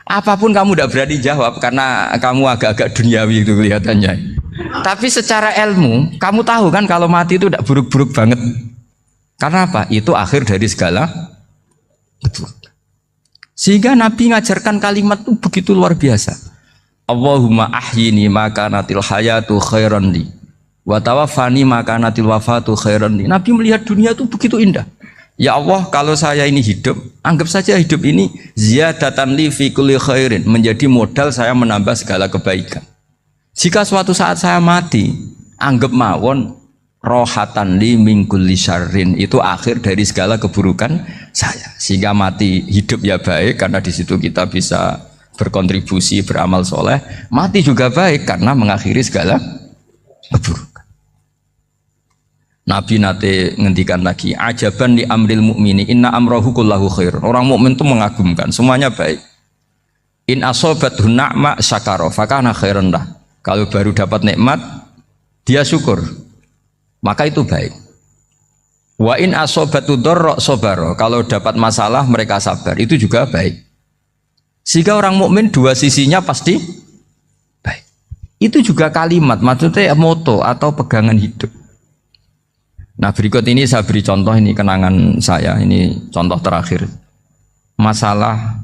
Apapun kamu tidak berani jawab karena kamu agak-agak duniawi itu kelihatannya. Tapi secara ilmu, kamu tahu kan kalau mati itu tidak buruk-buruk banget. Karena apa? Itu akhir dari segala keburukan. Sehingga Nabi ngajarkan kalimat itu begitu luar biasa. Allahumma ahyini maka natil hayatu khairan li wa tawaffani maka natil wafatu khairan li. Nabi melihat dunia itu begitu indah. Ya Allah, kalau saya ini hidup, anggap saja hidup ini ziyadatan li fi kulli khairin, menjadi modal saya menambah segala kebaikan. Jika suatu saat saya mati, anggap mawon rohatan li min kulli syarrin, itu akhir dari segala keburukan saya. Sehingga mati hidup ya baik karena di situ kita bisa berkontribusi beramal soleh. Mati juga baik karena mengakhiri segala keburukan. Nabi nate ngendikan lagi, ajaban li amril mu'mini inna amrahu kullahu khair. Orang mukmin itu mengagumkan, semuanya baik. In asobathu na'ma syakara fakana khairan lah. Kalau baru dapat nikmat, dia syukur, maka itu baik. Wa in asobatu dharra sabara. Kalau dapat masalah mereka sabar, itu juga baik. Sehingga orang mukmin dua sisinya pasti baik. Itu juga kalimat, maksudnya moto atau pegangan hidup. Nah berikut ini saya beri contoh, ini kenangan saya, ini contoh terakhir. Masalah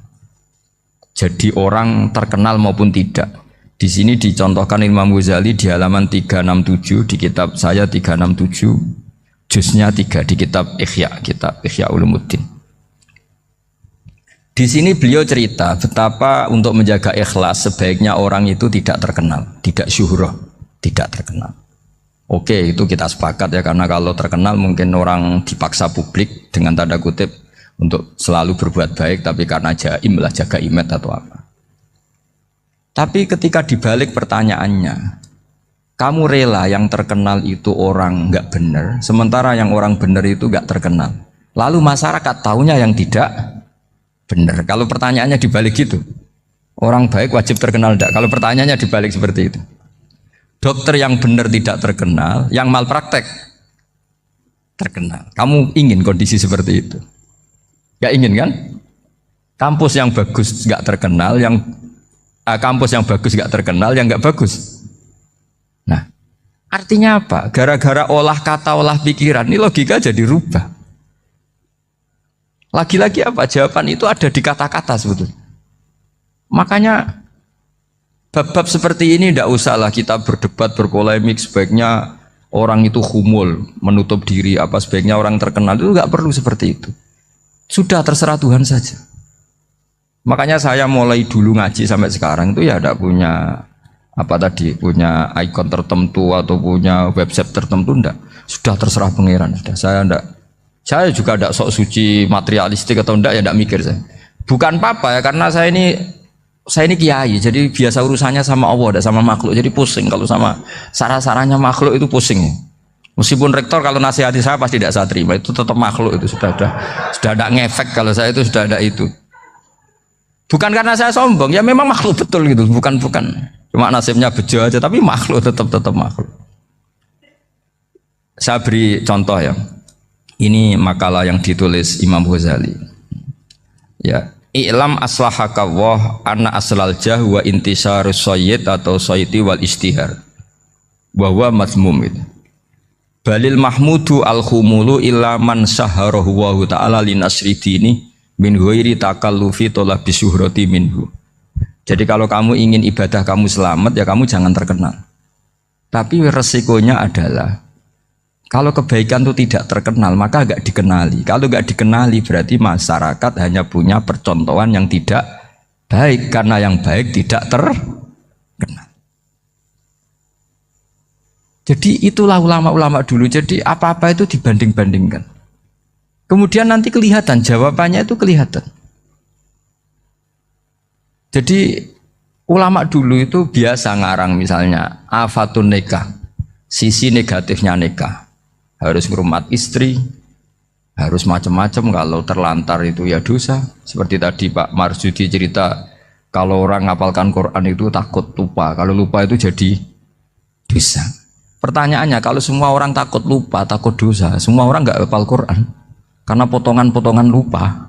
jadi orang terkenal maupun tidak. Di sini dicontohkan Imam Ghazali di halaman 367 di kitab saya 367, juznya 3 di kitab Ihya Ulumuddin. Di sini beliau cerita betapa untuk menjaga ikhlas sebaiknya orang itu tidak terkenal, tidak syuhrah, tidak terkenal. Oke, itu kita sepakat ya, karena kalau terkenal mungkin orang dipaksa publik dengan tanda kutip untuk selalu berbuat baik, tapi karena jaim lah, jaga image atau apa. Tapi ketika dibalik pertanyaannya, kamu rela yang terkenal itu orang nggak benar, sementara yang orang benar itu nggak terkenal. Lalu masyarakat tahunya yang tidak benar. Kalau pertanyaannya dibalik gitu, orang baik wajib terkenal enggak? Kalau pertanyaannya dibalik seperti itu. Dokter yang benar tidak terkenal, yang malpraktek terkenal. Kamu ingin kondisi seperti itu? Gak ingin kan? Kampus yang bagus gak terkenal, kampus yang bagus gak terkenal, yang gak bagus. Nah, artinya apa? Gara-gara olah kata, olah pikiran, ini logika jadi rubah. Lagi-lagi apa? Jawaban itu ada di kata-kata sebetulnya. Makanya bab-bab seperti ini tidak usahlah kita berdebat, berpolemik. Sebaiknya orang itu humul, menutup diri, apa sebaiknya orang terkenal, itu nggak perlu seperti itu. Sudah terserah Tuhan saja. Makanya saya mulai dulu ngaji sampai sekarang itu ya tidak punya punya ikon tertentu atau punya website tertentu, enggak. Sudah terserah pangeran. Sudah saya juga tidak sok suci materialistik atau enggak, ya tidak mikir saya. Bukan apa-apa ya, karena saya ini kiai, jadi biasa urusannya sama Allah, tidak sama makhluk. Jadi pusing kalau sama sarah-sarahnya makhluk itu pusing. Meskipun rektor kalau nasihati saya pasti tidak saya terima, itu tetap makhluk, itu sudah ada ngefek kalau saya itu sudah ada itu. Bukan karena saya sombong, ya memang makhluk betul gitu, bukan cuma nasibnya bejo aja, tapi makhluk tetap makhluk. Saya beri contoh ya. Ini makalah yang ditulis Imam Ghazali. Ya, i'lam aslahaka Allah anna aslal jah wa intisarus sayyid atau sayyidi wal istihar. Wa huwa mazmum itu. Balil mahmudu al khumulu illa man saharahu wa ta'ala linasri dini min ghairi takallufi talabi syuhrati minhu. Jadi kalau kamu ingin ibadah kamu selamat ya kamu jangan terkenal. Tapi resikonya adalah kalau kebaikan itu tidak terkenal maka enggak dikenali. Kalau enggak dikenali berarti masyarakat hanya punya percontohan yang tidak baik karena yang baik tidak terkenal. Jadi itulah ulama-ulama dulu. Jadi apa-apa itu dibanding-bandingkan. Kemudian nanti kelihatan jawabannya itu kelihatan. Jadi ulama dulu itu biasa ngarang misalnya afatun nikah, sisi negatifnya nikah. Harus ngurmat istri, harus macam-macam, kalau terlantar itu ya dosa. Seperti tadi Pak Marsudi cerita, kalau orang ngapalkan Quran itu takut lupa, kalau lupa itu jadi dosa. Pertanyaannya, kalau semua orang takut lupa, takut dosa, semua orang nggak hafal Quran karena potongan-potongan lupa.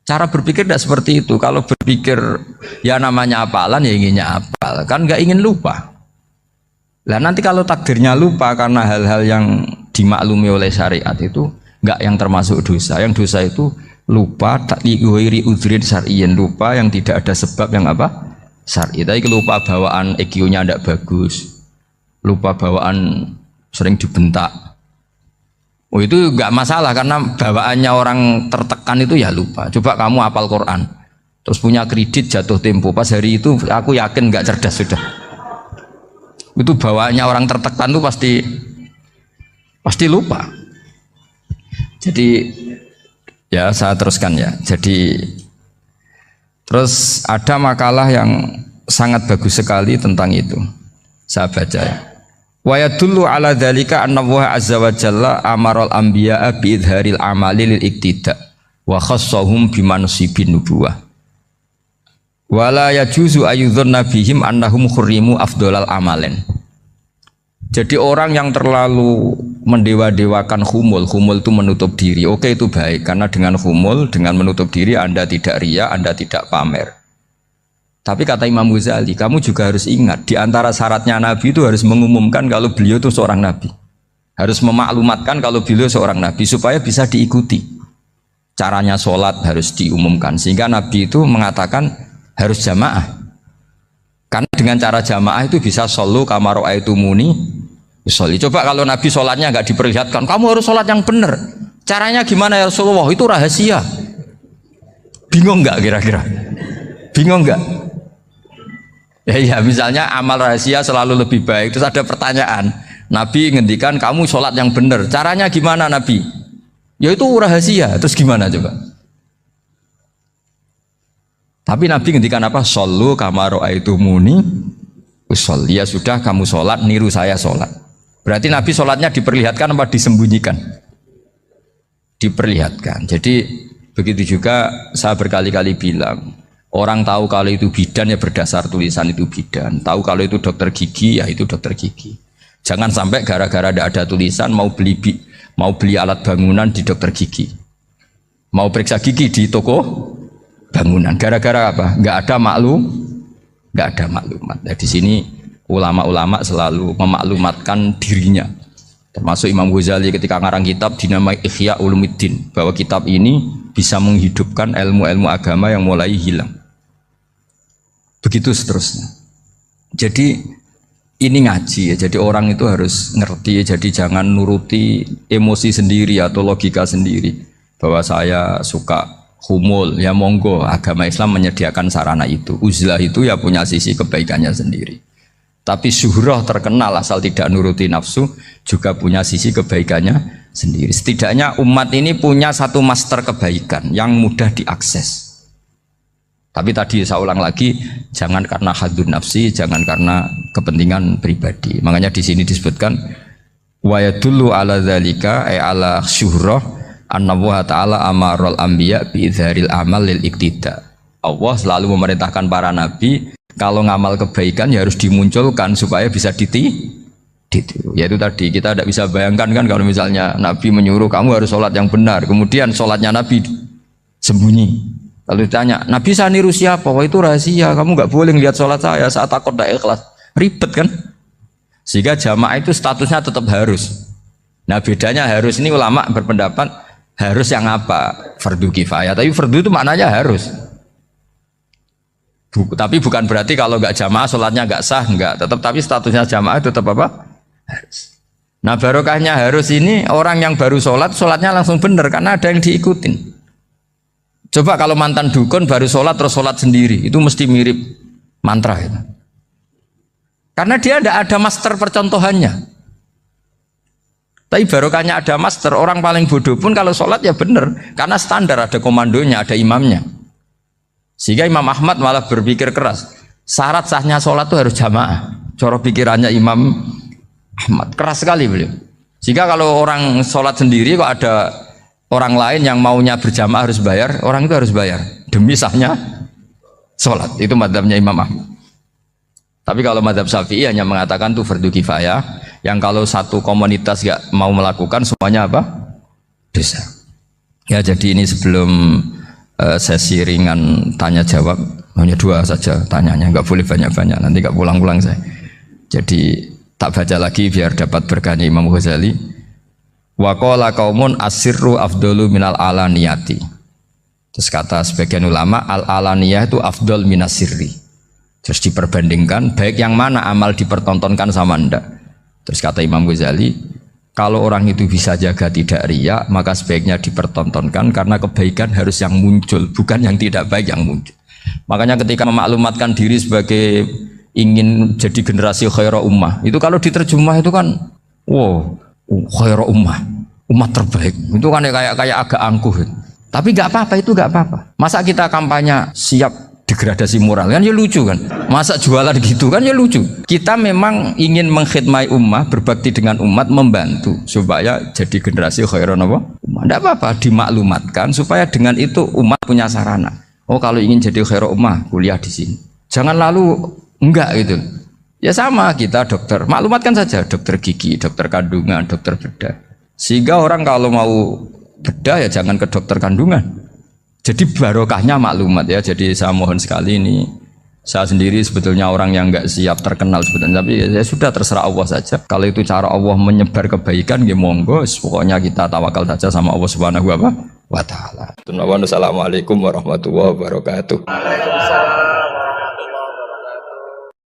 Cara berpikir tidak seperti itu. Kalau berpikir ya namanya hafalan ya inginnya hafal, kan nggak ingin lupa. Lah nanti kalau takdirnya lupa karena hal-hal yang dimaklumi oleh syariat itu enggak yang termasuk dosa. Yang dosa itu lupa takliwiri udhrin syar'iyyan, lupa yang tidak ada sebab yang apa? Syar'i. Tapi lupa bawaan EQ-nya tidak bagus. Lupa bawaan sering dibentak. Oh itu enggak masalah karena bawaannya orang tertekan itu ya lupa. Coba kamu hafal Quran. Terus punya kredit jatuh tempo. Pas hari itu aku yakin enggak cerdas sudah. Itu bawaannya orang tertekan tuh pasti lupa. Jadi ya saya teruskan ya. Jadi terus ada makalah yang sangat bagus sekali tentang itu. Saya baca ya. Wa yadullu ala dzalika anna Allah azza wa jalla amaral anbiya'a bi idharil amali lil iktida wa khassahum bi mansibin nubuwah. Wala yajuzu ayyudhunna bihim annahum khurrimu afdolal amalen. Jadi orang yang terlalu mendewa-dewakan khumul itu menutup diri. Oke itu baik karena dengan khumul, dengan menutup diri Anda tidak riya, Anda tidak pamer. Tapi kata Imam Ghazali, kamu juga harus ingat di antara syaratnya Nabi itu harus mengumumkan kalau beliau itu seorang Nabi. Harus memaklumatkan kalau beliau seorang Nabi supaya bisa diikuti. Caranya sholat harus diumumkan sehingga Nabi itu mengatakan harus jamaah. Karena dengan cara jamaah itu bisa shollu kama ra'aitumuni usolli. Coba kalau Nabi sholatnya nggak diperlihatkan, kamu harus sholat yang benar. Caranya gimana ya Rasulullah? Itu rahasia. Bingung nggak kira-kira? Bingung nggak? Ya misalnya amal rahasia selalu lebih baik. Terus ada pertanyaan, Nabi ngendikan kamu sholat yang benar. Caranya gimana Nabi? Ya itu rahasia. Terus gimana coba? Tapi Nabi ngendikan apa? Shollu kama ra'aitumuni usolli. Ya sudah kamu sholat, niru saya sholat. Berarti Nabi sholatnya diperlihatkan apa disembunyikan? Diperlihatkan. Jadi begitu juga saya berkali-kali bilang, orang tahu kalau itu bidan ya berdasar tulisan itu bidan. Tahu kalau itu dokter gigi ya itu dokter gigi. Jangan sampai gara-gara tidak ada tulisan mau beli alat bangunan di dokter gigi, mau periksa gigi di toko bangunan. Gara-gara apa? Nggak ada maklumat. Nah, di sini ulama-ulama selalu memaklumatkan dirinya. Termasuk Imam Ghazali ketika ngarang kitab dinamai Ihya Ulumuddin, bahwa kitab ini bisa menghidupkan ilmu-ilmu agama yang mulai hilang. Begitu seterusnya. Jadi ini ngaji ya. Jadi orang itu harus ngerti ya. Jadi jangan nuruti emosi sendiri atau logika sendiri. Bahwa saya suka humul, ya monggo, agama Islam menyediakan sarana itu. Uzlah itu ya punya sisi kebaikannya sendiri. Tapi syuhrah terkenal asal tidak nuruti nafsu juga punya sisi kebaikannya sendiri. Setidaknya umat ini punya satu master kebaikan yang mudah diakses. Tapi tadi saya ulang lagi, jangan karena hadun nafsi, jangan karena kepentingan pribadi. Makanya di sini disebutkan wa yadullu ala dzalika ay ala syuhrah anna Allah ta'ala amarul anbiya bi idharil amal lil iktida. Allah selalu memerintahkan para nabi kalau ngamal kebaikan ya harus dimunculkan supaya bisa Ditiru. Yaitu tadi kita tidak bisa bayangkan kan kalau misalnya Nabi menyuruh kamu harus sholat yang benar, kemudian sholatnya Nabi sembunyi. Lalu ditanya, Nabi saya niru siapa? Wah itu rahasia, kamu nggak boleh lihat sholat saya saat takut tidak ikhlas. Ribet kan? Sehingga jamaah itu statusnya tetap harus. Nah bedanya harus ini ulama berpendapat harus yang apa? Fardu kifayah. Tapi fardu itu maknanya harus. Tapi bukan berarti kalau nggak jamaah sholatnya nggak sah, nggak. Tetap tapi statusnya jamaah tetap apa? Harus. Nah barokahnya harus ini orang yang baru sholat, sholatnya langsung benar karena ada yang diikutin. Coba kalau mantan dukun baru sholat terus sholat sendiri, itu mesti mirip mantra itu. Karena dia tidak ada master percontohannya. Tapi barokahnya ada master, orang paling bodoh pun kalau sholat ya benar, karena standar ada komandonya, ada imamnya. Sehingga Imam Ahmad malah berpikir keras, syarat sahnya sholat itu harus jamaah. Cara pikirannya Imam Ahmad keras sekali beliau. Sehingga kalau orang sholat sendiri kok ada orang lain yang maunya berjamaah harus bayar, orang itu harus bayar demi sahnya sholat. Itu madzhabnya Imam Ahmad. Tapi kalau madzhab Syafi'i hanya mengatakan itu fardu kifayah, yang kalau satu komunitas gak mau melakukan semuanya apa? Dosa. Ya jadi ini sebelum sesi ringan tanya jawab, hanya 2 saja tanyanya, nggak boleh banyak-banyak, nanti nggak pulang-pulang saya. Jadi tak baca lagi biar dapat berkahnya Imam Ghazali. Wa qala qaumun asirru afdalu minal alaniyati. Terus kata sebagian ulama al alaniyah itu afdal minas sirri. Terus diperbandingkan baik yang mana amal dipertontonkan sama ndak. Terus kata Imam Ghazali, kalau orang itu bisa jaga tidak riya, maka sebaiknya dipertontonkan karena kebaikan harus yang muncul, bukan yang tidak baik yang muncul. Makanya ketika memaklumatkan diri sebagai ingin jadi generasi khairah ummah, itu kalau diterjemah itu kan wow, khairah ummah, umat terbaik. Itu kan kayak agak angkuh. Tapi nggak apa-apa, itu nggak apa-apa. Masa kita kampanye siap degradasi moral kan ya lucu kan, masa jualan gitu kan ya lucu. Kita memang ingin mengkhidmati ummah, berbakti dengan umat, membantu supaya jadi generasi khairun apa? Ummah. Tidak apa-apa dimaklumatkan supaya dengan itu umat punya sarana. Oh kalau ingin jadi khairun ummah kuliah di sini. Jangan lalu enggak gitu. Ya sama kita dokter, maklumatkan saja dokter gigi, dokter kandungan, dokter bedah. Sehingga orang kalau mau bedah ya jangan ke dokter kandungan. Jadi barokahnya maklumat ya. Jadi saya mohon sekali ini, saya sendiri sebetulnya orang yang nggak siap terkenal sebetulnya, tapi ya sudah terserah Allah saja. Kalau itu cara Allah menyebar kebaikan, ya monggo. Pokoknya kita tawakal saja sama Allah Subhanahu wa Ta'ala. Assalamualaikum warahmatullahi wabarakatuh.